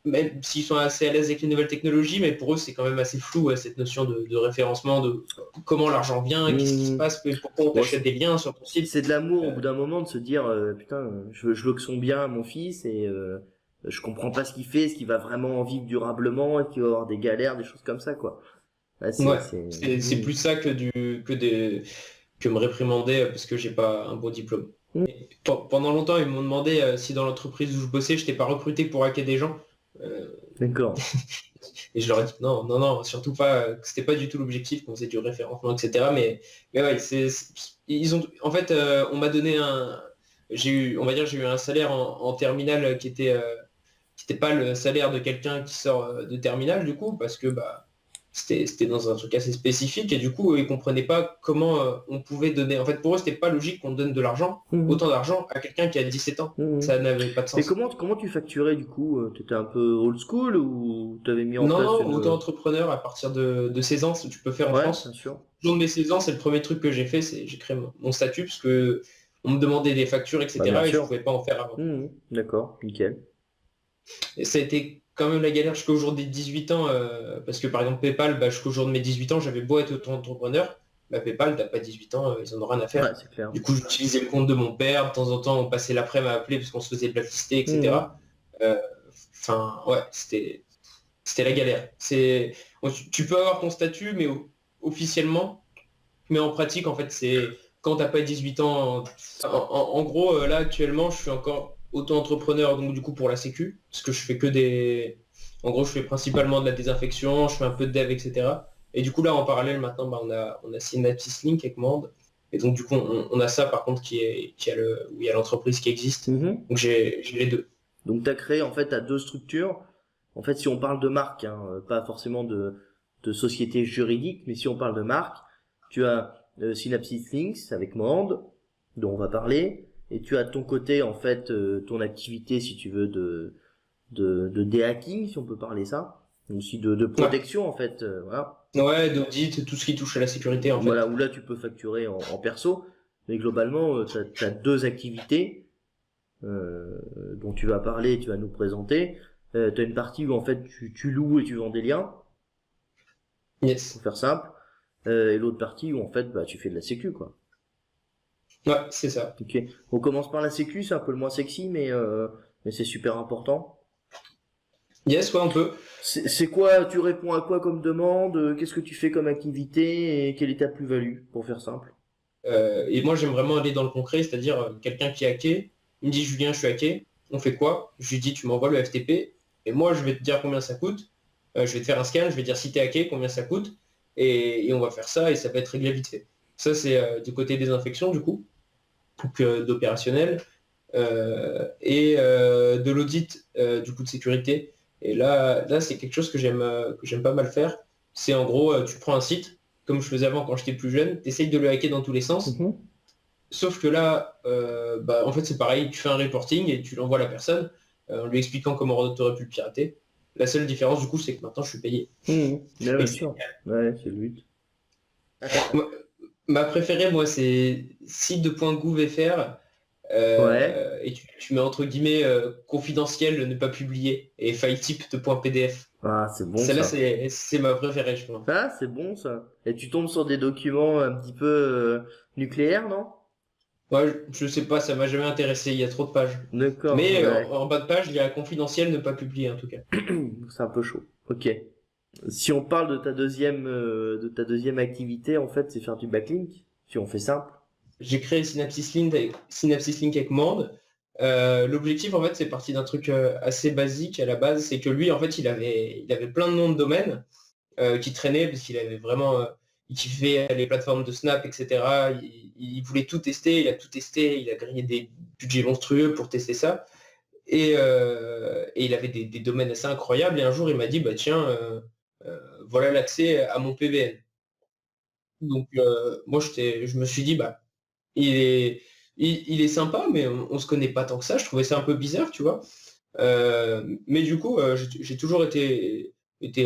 Speaker 2: même s'ils sont assez à l'aise avec les nouvelles technologies, mais pour eux, c'est quand même assez flou, cette notion de référencement, de comment l'argent vient, qu'est-ce qui se
Speaker 1: Mhm.
Speaker 2: passe, pourquoi on
Speaker 1: Bon,
Speaker 2: t'achète des liens sur ton site.
Speaker 1: c'est de l'amour au bout
Speaker 2: Euh,
Speaker 1: d'un moment de se dire putain je veux que son bien à mon fils et je comprends pas ce qu'il fait, est-ce qu'il va vraiment en vivre durablement, est-ce qu'il va avoir des galères, des choses comme ça quoi. Ouais,
Speaker 2: ouais,
Speaker 1: c'est
Speaker 2: c'est plus ça que me réprimander parce que j'ai pas un bon diplôme.
Speaker 1: Mhm.
Speaker 2: Et pendant longtemps, ils m'ont demandé si dans l'entreprise où je bossais, je n'étais pas recruté pour hacker des gens. Euh,
Speaker 1: D'accord.
Speaker 2: et je leur ai dit non, surtout pas, que c'était pas du tout l'objectif, qu'on faisait du référencement, etc. Mais ouais, ils ont, en fait, on m'a donné on va dire, j'ai eu un salaire en terminale qui était pas le salaire de quelqu'un qui sort de terminale du coup, parce que bah c'était dans un truc assez spécifique et du coup ils comprenaient pas comment on pouvait donner. En fait pour eux c'était pas logique qu'on donne de l'argent,
Speaker 1: Mhm.
Speaker 2: autant d'argent à quelqu'un qui a 17 ans.
Speaker 1: Mhm.
Speaker 2: Ça n'avait pas de
Speaker 1: Et
Speaker 2: sens.
Speaker 1: comment tu facturais du coup? T'étais un peu old school ou t'avais mis en
Speaker 2: Non,
Speaker 1: place une...
Speaker 2: auto-entrepreneur à partir de 16 ans, ce que tu peux faire en
Speaker 1: Ouais, bien
Speaker 2: France.
Speaker 1: sûr.
Speaker 2: Le jour de mes 16 ans, c'est le premier truc que j'ai fait, c'est j'ai créé mon statut parce que on me demandait des factures,
Speaker 1: Bah bien
Speaker 2: etc. et je
Speaker 1: sûr.
Speaker 2: pouvais pas en faire avant.
Speaker 1: Mhm. D'accord, nickel.
Speaker 2: Et ça a été quand même la galère jusqu'au jour des 18 ans, parce que par exemple PayPal, bah, jusqu'au jour de mes 18 ans, j'avais beau être auto-entrepreneur, bah, PayPal, t'as pas 18 ans, ils en ont rien à
Speaker 1: Ouais,
Speaker 2: faire.
Speaker 1: c'est clair.
Speaker 2: Du coup, j'utilisais le compte de mon père, de temps en temps, on passait l'après-midi à appeler parce qu'on se faisait blacklister,
Speaker 1: Mhm.
Speaker 2: etc. Euh, Enfin, ouais, c'était la galère. Tu peux avoir ton statut, mais officiellement, mais en pratique, en fait, c'est quand t'as pas 18 ans. En gros, là, actuellement, je suis encore auto-entrepreneur, donc du coup, pour la Sécu, parce que je fais que des... En gros, je fais principalement de la désinfection, je fais un peu de dev, etc. Et du coup, là, en parallèle, maintenant, bah, on a Synapsis Link avec Monde. Et donc, du coup, on a ça, par contre, où il y a l'entreprise qui existe.
Speaker 1: Mhm.
Speaker 2: Donc, j'ai les deux.
Speaker 1: Donc tu as créé en fait t'as deux structures. En fait, si on parle de marque, hein, pas forcément de société juridique, mais si on parle de marque, tu as Synapsis Links avec Monde, dont on va parler, et tu as de ton côté en fait ton activité, si tu veux, de dehacking, si on peut parler ça, mais aussi de
Speaker 2: Ouais,
Speaker 1: protection en fait, voilà.
Speaker 2: ouais, d'audit, tout ce qui touche à la sécurité, en
Speaker 1: Voilà,
Speaker 2: fait.
Speaker 1: où là tu peux facturer en perso, mais globalement t'as deux activités dont tu vas parler, tu vas nous présenter. Tu as une partie où en fait tu loues et tu vends des liens, pour
Speaker 2: Yes.
Speaker 1: faire simple, et l'autre partie où en fait bah, tu fais de la sécu quoi.
Speaker 2: Ouais, c'est ça.
Speaker 1: Ok, on commence par la sécu, c'est un peu le moins sexy, mais c'est super important.
Speaker 2: Yes, ouais, on peut.
Speaker 1: C'est quoi, tu réponds à quoi comme demande, qu'est-ce que tu fais comme activité et quelle est ta plus-value, pour faire simple.
Speaker 2: Et moi, j'aime vraiment aller dans le concret, c'est-à-dire quelqu'un qui est hacké, il me dit Julien, je suis hacké, on fait quoi? Je lui dis tu m'envoies le FTP et moi je vais te dire combien ça coûte. Je vais te faire un scan, je vais dire si t'es hacké, combien ça coûte, et on va faire ça et ça va être réglé vite fait. Ça, c'est du côté des infections, du coup, donc d'opérationnel, et de l'audit, du coup, de sécurité. Et là c'est quelque chose que j'aime pas mal faire. C'est en gros, tu prends un site, comme je faisais avant quand j'étais plus jeune, tu essayes de le hacker dans tous les sens.
Speaker 1: Mhm.
Speaker 2: Sauf que là, bah, en fait, c'est pareil, tu fais un reporting et tu l'envoies à la personne en lui expliquant comment tu aurais pu le pirater. La seule différence, du coup, c'est que maintenant, je suis payé.
Speaker 1: Mhm. Ouais,
Speaker 2: Et
Speaker 1: bien
Speaker 2: que c'est-
Speaker 1: sûr, ouais, c'est le but.
Speaker 2: Moi, Ma préférée, moi, c'est site.gouv.fr
Speaker 1: Ouais.
Speaker 2: et tu mets entre guillemets confidentiel, ne pas publier et file type de .pdf.
Speaker 1: Ah, c'est bon
Speaker 2: Celle-là,
Speaker 1: ça.
Speaker 2: c'est ma préférée, je pense.
Speaker 1: Ah, c'est bon ça. Et tu tombes sur des documents un petit peu nucléaires, non?
Speaker 2: Moi, je sais pas, ça m'a jamais intéressé, il y a trop de pages.
Speaker 1: D'accord,
Speaker 2: Mais
Speaker 1: ouais.
Speaker 2: en bas de page, il y a confidentiel, ne pas publier en tout cas.
Speaker 1: C'est un peu chaud. Ok. Si on parle de ta deuxième activité, en fait, c'est faire du backlink. Si on fait simple.
Speaker 2: J'ai créé Synapsis Link avec Mande. L'objectif, en fait, c'est parti d'un truc assez basique à la base, c'est que lui, en fait, il avait plein de noms de domaines qui traînaient parce qu'il avait vraiment, il kiffait les plateformes de Snap, etc. Il voulait tout tester, il a tout testé, il a grillé des budgets monstrueux pour tester ça. Et il avait des domaines assez incroyables. Et un jour, il m'a dit, bah tiens, voilà l'accès à mon PVN. Donc moi, je me suis dit, bah, il est, il est sympa, mais on se connaît pas tant que ça. Je trouvais ça un peu bizarre, tu vois. Mais du coup, j'ai toujours été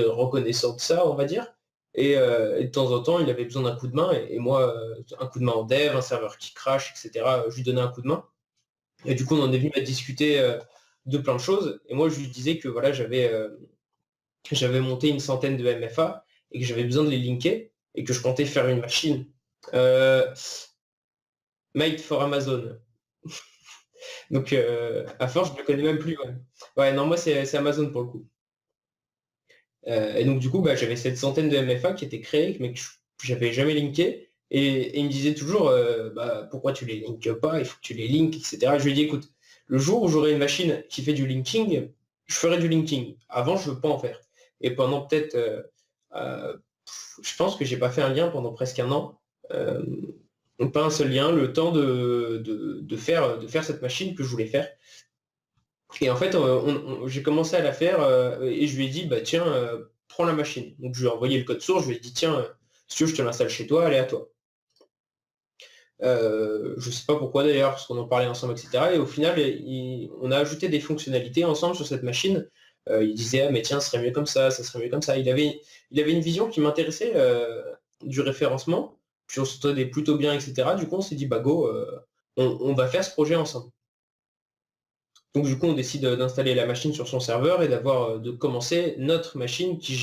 Speaker 2: reconnaissant de ça, on va dire. Et de temps en temps, il avait besoin d'un coup de main. Et moi, un coup de main en dev, un serveur qui crache, etc., je lui donnais un coup de main. Et du coup, on en est venu à discuter de plein de choses. Et moi, je lui disais que voilà, j'avais monté une centaine de MFA et que j'avais besoin de les linker et que je comptais faire une machine euh, made for Amazon. Donc, à force, je ne le connais même plus. Ouais, ouais non, moi, c'est Amazon pour le coup. Et donc, du coup, bah, j'avais cette centaine de MFA qui étaient créés, mais que j'avais jamais linké. Et il me disait toujours, bah, pourquoi tu les linkes pas, il faut que tu les links, etc. Je lui ai dit, écoute, le jour où j'aurai une machine qui fait du linking, je ferai du linking. Avant, je ne veux pas en faire. Et pendant peut-être, euh, je pense que j'ai pas fait un lien pendant presque un an. Euh, pas un seul lien, le temps de faire cette machine que je voulais faire. Et en fait, j'ai commencé à la faire et je lui ai dit, bah tiens, prends la machine. Donc je lui ai envoyé le code source, je lui ai dit, tiens, si tu veux, je te l'installe chez toi, elle est à toi. Je sais pas pourquoi d'ailleurs, parce qu'on en parlait ensemble, etc. Et au final, on a ajouté des fonctionnalités ensemble sur cette machine. Il disait, ah mais tiens, ce serait mieux comme ça serait mieux comme ça. Il avait une vision qui m'intéressait du référencement, puis on s'entendait plutôt bien, etc. Du coup, on s'est dit, bah go, on va faire ce projet ensemble. Donc du coup, on décide d'installer la machine sur son serveur et de commencer notre machine qui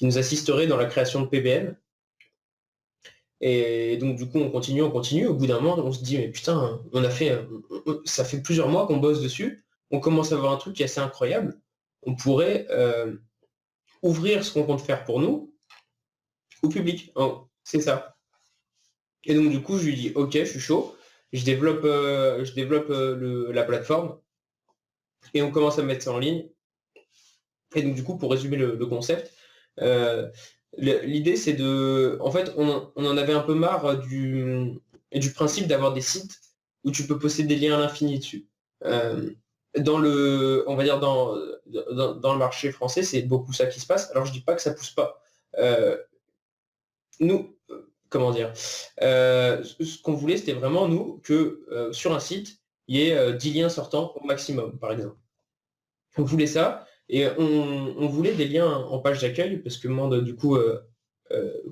Speaker 2: nous assisterait dans la création de PBN. Et donc du coup, on continue, on continue. Au bout d'un moment, on se dit, mais putain, ça fait plusieurs mois qu'on bosse dessus. On commence à avoir un truc qui est assez incroyable. On pourrait ouvrir ce qu'on compte faire pour nous au public. Oh, c'est ça. Et donc du coup, je lui dis, ok, je suis chaud. Je développe la plateforme et on commence à mettre ça en ligne. Et donc du coup, pour résumer le concept, euh, l'idée c'est de... En fait, on en avait un peu marre du principe d'avoir des sites où tu peux poster des liens à l'infini dessus. Euh, on va dire dans le marché français, c'est beaucoup ça qui se passe. Alors je dis pas que ça pousse pas. Nous, comment dire, ce qu'on voulait, c'était vraiment nous que sur un site, il y ait 10 liens sortants au maximum, par exemple. On voulait ça, et on voulait des liens en page d'accueil, parce que Mande, du coup,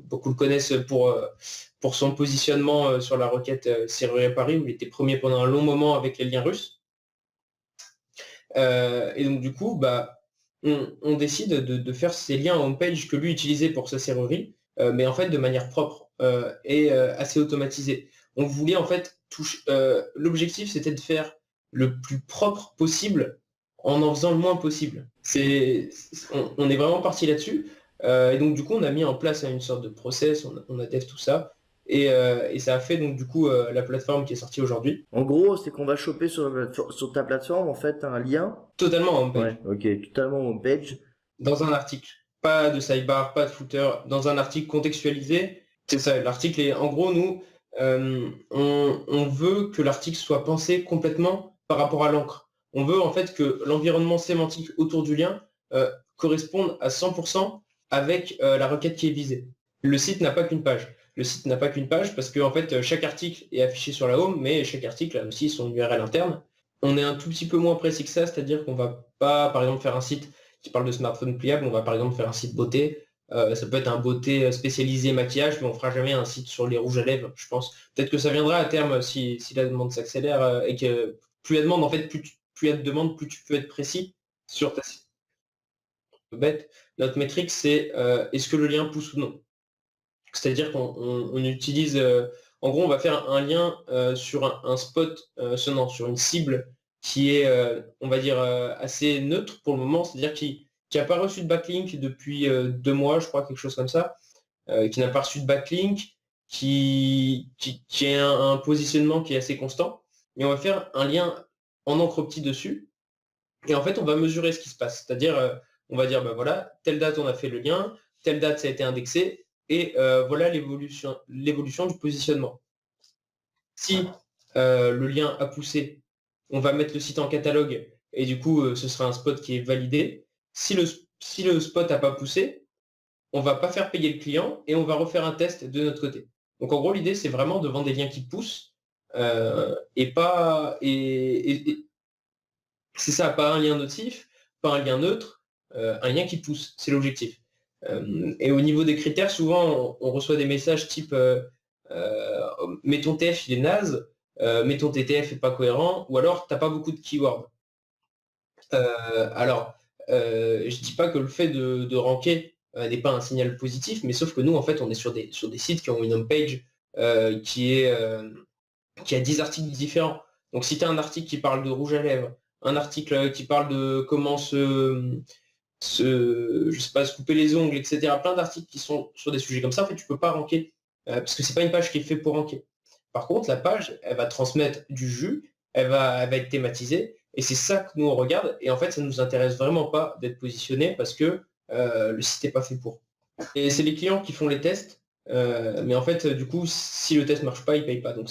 Speaker 2: beaucoup le connaissent pour son positionnement sur la requête Serrurier Paris, où il était premier pendant un long moment avec les liens russes. Et donc, du coup, bah, on décide de faire ces liens en homepage que lui utilisait pour sa serrurerie, mais en fait de manière propre et assez automatisée. On voulait en fait l'objectif c'était de faire le plus propre possible en faisant le moins possible. On est vraiment parti là-dessus. Et donc du coup on a mis en place une sorte de process, on a dev tout ça. Et ça a fait donc du coup la plateforme qui est sortie aujourd'hui.
Speaker 1: En gros, c'est qu'on va choper sur ta plateforme, en fait, un lien.
Speaker 2: Totalement en
Speaker 1: Ouais,
Speaker 2: homepage.
Speaker 1: ok, totalement homepage.
Speaker 2: Dans un article. Pas de sidebar, pas de footer, dans un article contextualisé. C'est ça, l'article est... En gros, nous, on veut que l'article soit pensé complètement par rapport à l'encre. On veut en fait que l'environnement sémantique autour du lien corresponde à 100% avec la requête qui est visée. Le site n'a pas qu'une page. Le site n'a pas qu'une page parce que en fait, chaque article est affiché sur la home, mais chaque article a aussi son URL interne. On est un tout petit peu moins précis que ça, c'est-à-dire qu'on va pas, par exemple, faire un site qui parle de smartphone pliable, on va par exemple faire un site beauté Ça peut être un beauté spécialisé maquillage, mais on fera jamais un site sur les rouges à lèvres, je pense. Peut-être que ça viendra à terme si la demande s'accélère et que plus il y a de demande, en fait, plus il y a de demande, plus tu peux être précis sur ta site. Bête. Notre métrique, c'est est-ce que le lien pousse ou non. C'est-à-dire qu'on utilise, en gros, on va faire un lien sur un spot sonnant, sur une cible qui est, on va dire, assez neutre pour le moment, c'est-à-dire qui n'a pas reçu de backlink depuis 2 mois, je crois, quelque chose comme ça, qui n'a pas reçu de backlink, qui a un positionnement qui est assez constant. Et on va faire un lien en encre petit dessus. Et en fait, on va mesurer ce qui se passe. C'est-à-dire, on va dire, ben voilà, telle date on a fait le lien, telle date ça a été indexé, et voilà l'évolution du positionnement. Si le lien a poussé, on va mettre le site en catalogue, et du coup, ce sera un spot qui est validé. Si le spot n'a pas poussé, on va pas faire payer le client, et on va refaire un test de notre côté. Donc en gros, l'idée, c'est vraiment de vendre des liens qui poussent, et pas... et c'est ça, pas un lien notif, pas un lien neutre, un lien qui pousse, c'est l'objectif. Et au niveau des critères, souvent on reçoit des messages type euh, mais ton TF il est naze, mais ton TTF est pas cohérent, ou alors t'as pas beaucoup de keywords. Alors, je dis pas que le fait de ranker n'est pas un signal positif, mais sauf que nous en fait on est sur des sites qui ont une homepage qui a 10 articles différents. Donc si tu as un article qui parle de rouge à lèvres, un article qui parle de comment je sais pas, se couper les ongles, etc. Plein d'articles qui sont sur des sujets comme ça, en fait, tu peux pas ranker. Parce que c'est pas une page qui est faite pour ranker. Par contre, la page, elle va transmettre du jus, elle va être thématisée, et c'est ça que nous on regarde, et en fait, ça nous intéresse vraiment pas d'être positionné parce que le site n'est pas fait pour. Et c'est les clients qui font les tests, mais en fait, du coup, si le test marche pas, ils payent pas. Donc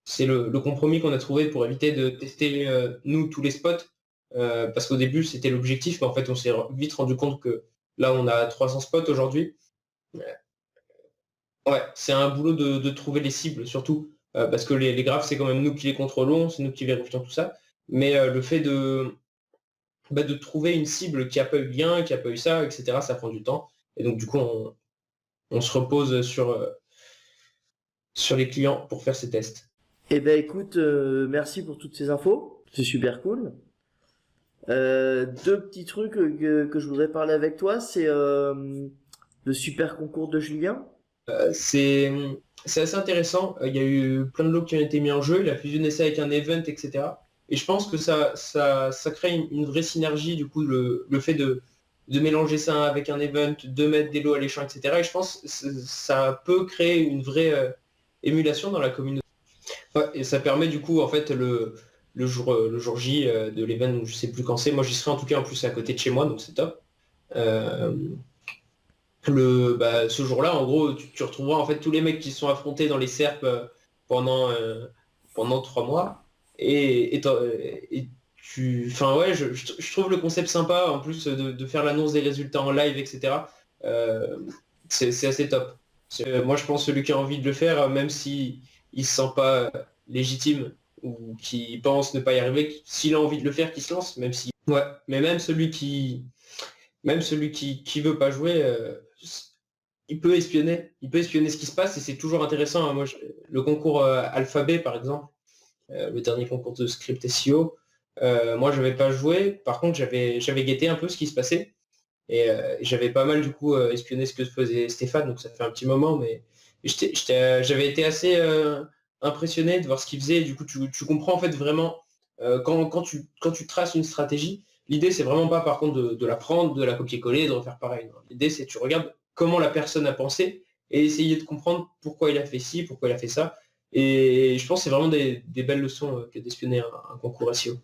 Speaker 2: c'est le compromis qu'on a trouvé pour éviter de tester nous tous les spots, parce qu'au début c'était l'objectif, mais en fait on s'est vite rendu compte que là on a 300 spots aujourd'hui. Ouais, c'est un boulot de trouver les cibles surtout, parce que les graphes c'est quand même nous qui les contrôlons, c'est nous qui vérifions tout ça. Mais le fait de trouver une cible qui a pas eu lien, qui a pas eu ça, etc., ça prend du temps. Et donc du coup on se repose sur les clients pour faire ces tests.
Speaker 1: Eh ben écoute, merci pour toutes ces infos, c'est super cool. Deux petits trucs que je voudrais parler avec toi, c'est le super concours de Julien.
Speaker 2: C'est assez intéressant. Il y a eu plein de lots qui ont été mis en jeu. Il a fusionné ça avec un event, etc. Et je pense que ça crée une vraie synergie, du coup, le fait de mélanger ça avec un event, de mettre des lots à l'échange, etc. Et je pense que ça peut créer une vraie émulation dans la communauté. Ouais, et ça permet du coup, en fait, le jour J de l'event, je sais plus quand c'est. Moi, j'y serai en tout cas en plus à côté de chez moi, donc c'est top. Euh, ce jour-là, en gros, tu retrouveras en fait tous les mecs qui se sont affrontés dans les SERP pendant, euh, pendant 3 mois. Enfin ouais, je trouve le concept sympa, en plus de faire l'annonce des résultats en live, etc. Euh, c'est assez top. Moi, je pense que celui qui a envie de le faire, même si il se sent pas légitime ou qui pense ne pas y arriver, s'il a envie de le faire, qu'il se lance, même si. Ouais, mais même celui qui veut pas jouer, il peut espionner ce qui se passe et c'est toujours intéressant, hein. Moi, le concours Alphabet, par exemple, le dernier concours de script SEO, moi, je n'avais pas joué. Par contre, j'avais guetté un peu ce qui se passait et j'avais pas mal, du coup, espionné ce que faisait Stéphane, donc ça fait un petit moment, mais j'avais été assez impressionné de voir ce qu'il faisait. Du coup, tu comprends en fait vraiment quand tu traces une stratégie. L'idée, c'est vraiment pas par contre de la prendre, de la copier-coller, de refaire pareil. Non. L'idée, c'est que tu regardes comment la personne a pensé et essayer de comprendre pourquoi il a fait ci, pourquoi il a fait ça. Et je pense que c'est vraiment des belles leçons que d'espionner un concours SEO.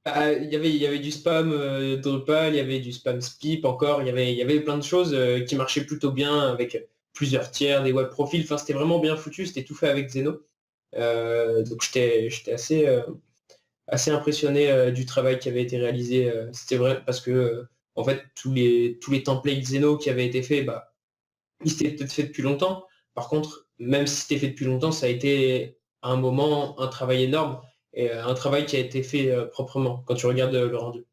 Speaker 2: Ah, il y avait du spam Drupal, il y avait du spam Spip encore, il y avait plein de choses qui marchaient plutôt bien avec plusieurs tiers, des web profils. Enfin, c'était vraiment bien foutu, c'était tout fait avec Zeno. Donc j'étais assez impressionné du travail qui avait été réalisé. C'était vrai parce que en fait tous les templates Zeno qui avaient été faits, bah, ils s'étaient peut-être fait depuis longtemps. Par contre, même si c'était fait depuis longtemps, ça a été à un moment un travail énorme et un travail qui a été fait proprement quand tu regardes le rendu.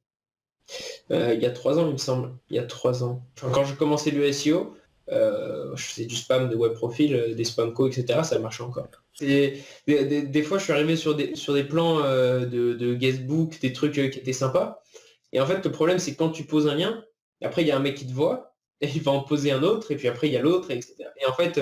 Speaker 2: Il y a 3 ans, il me semble. Il y a 3 ans. Enfin, quand j'ai commencé le SEO, je faisais du spam de web profil, des spam co, etc. Ça marchait encore. Des fois, je suis arrivé sur des plans de guestbook, des trucs qui étaient sympas. Et en fait, le problème, c'est que quand tu poses un lien, après, il y a un mec qui te voit, et il va en poser un autre, et puis après, il y a l'autre, etc. Et en fait,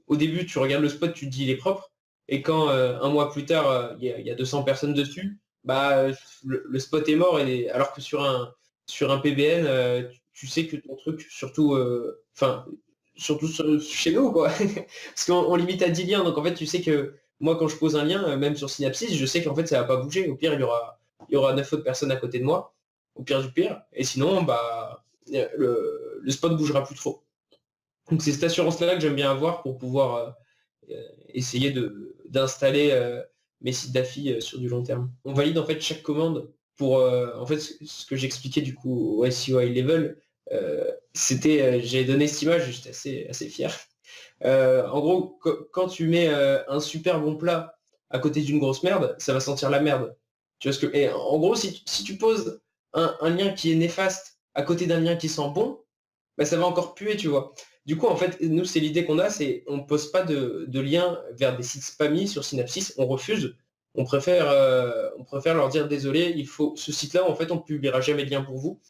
Speaker 2: au début, tu regardes le spot, tu te dis, il est propre. Et quand un mois plus tard, il y a 200 personnes dessus, bah, le spot est mort. Alors que sur un PBN, tu sais que ton truc, surtout chez nous, quoi. Parce qu'on limite à 10 liens. Donc en fait, tu sais que moi, quand je pose un lien, même sur Synapsis, je sais qu'en fait, ça va pas bouger. Au pire, il y aura 9 autres personnes à côté de moi, au pire du pire. Et sinon, bah, le spot bougera plus trop. Donc c'est cette assurance-là que j'aime bien avoir pour pouvoir essayer d'installer mes sites d'affi sur du long terme. On valide en fait chaque commande pour en fait ce que j'expliquais du coup au SEO High Level. J'ai donné cette image, j'étais assez fier. En gros, quand tu mets un super bon plat à côté d'une grosse merde, ça va sentir la merde. Tu vois ce que... Et en gros, si tu poses un lien qui est néfaste à côté d'un lien qui sent bon, bah, ça va encore puer, tu vois. Du coup, en fait, nous, c'est l'idée qu'on a, c'est on ne pose pas de lien vers des sites spammy sur Synapsis, on refuse. On préfère leur dire désolé, ce site-là, en fait, on ne publiera jamais de lien pour vous.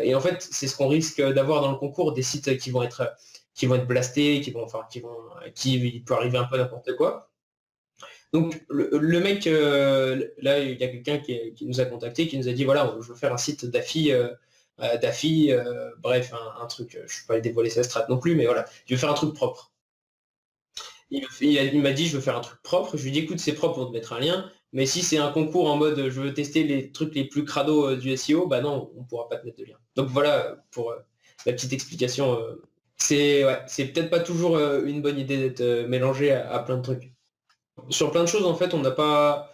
Speaker 2: Et en fait, c'est ce qu'on risque d'avoir dans le concours, des sites qui vont être blastés, qui il peut arriver un peu n'importe quoi. Donc le mec, là, il y a quelqu'un qui nous a contacté, qui nous a dit voilà, je veux faire un site d'affi, bref, un truc, je ne vais pas dévoiler sa strat non plus, mais voilà, je veux faire un truc propre. Il m'a dit je veux faire un truc propre, je lui ai dit écoute c'est propre, on te mettre un lien, mais si c'est un concours en mode je veux tester les trucs les plus crado du SEO, bah non, on pourra pas te mettre de lien. Donc voilà pour la petite explication. C'est peut-être pas toujours une bonne idée d'être mélangé à plein de trucs. Sur plein de choses, en fait, on n'a pas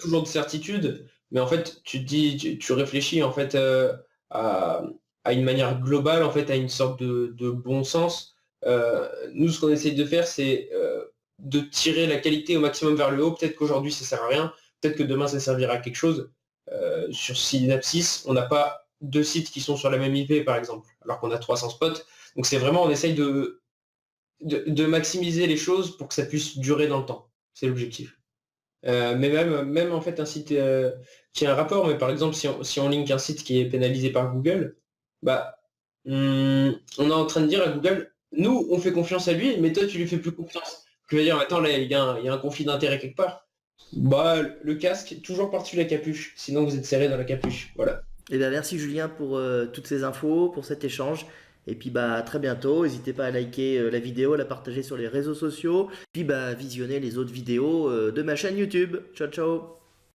Speaker 2: toujours de certitude, mais en fait, tu te dis, tu réfléchis en fait à, à une manière globale, en fait, à une sorte de bon sens. Nous, ce qu'on essaye de faire, c'est de tirer la qualité au maximum vers le haut. Peut-être qu'aujourd'hui, ça sert à rien. Peut-être que demain, ça servira à quelque chose. Sur Synapsis, on n'a pas deux sites qui sont sur la même IP, par exemple, alors qu'on a 300 spots. Donc c'est vraiment, on essaye de maximiser les choses pour que ça puisse durer dans le temps. C'est l'objectif. Mais même en fait un site qui a un rapport, mais par exemple si on link un site qui est pénalisé par Google, bah on est en train de dire à Google, nous on fait confiance à lui, mais toi tu lui fais plus confiance. Je veux dire, attends là il y a un conflit d'intérêt quelque part. Bah le casque, toujours par-dessus la capuche, sinon vous êtes serré dans la capuche. Voilà.
Speaker 1: Et ben merci Julien pour toutes ces infos, pour cet échange. Et puis bah à très bientôt. N'hésitez pas à liker la vidéo, à la partager sur les réseaux sociaux. Puis bah visionner les autres vidéos de ma chaîne YouTube. Ciao ciao.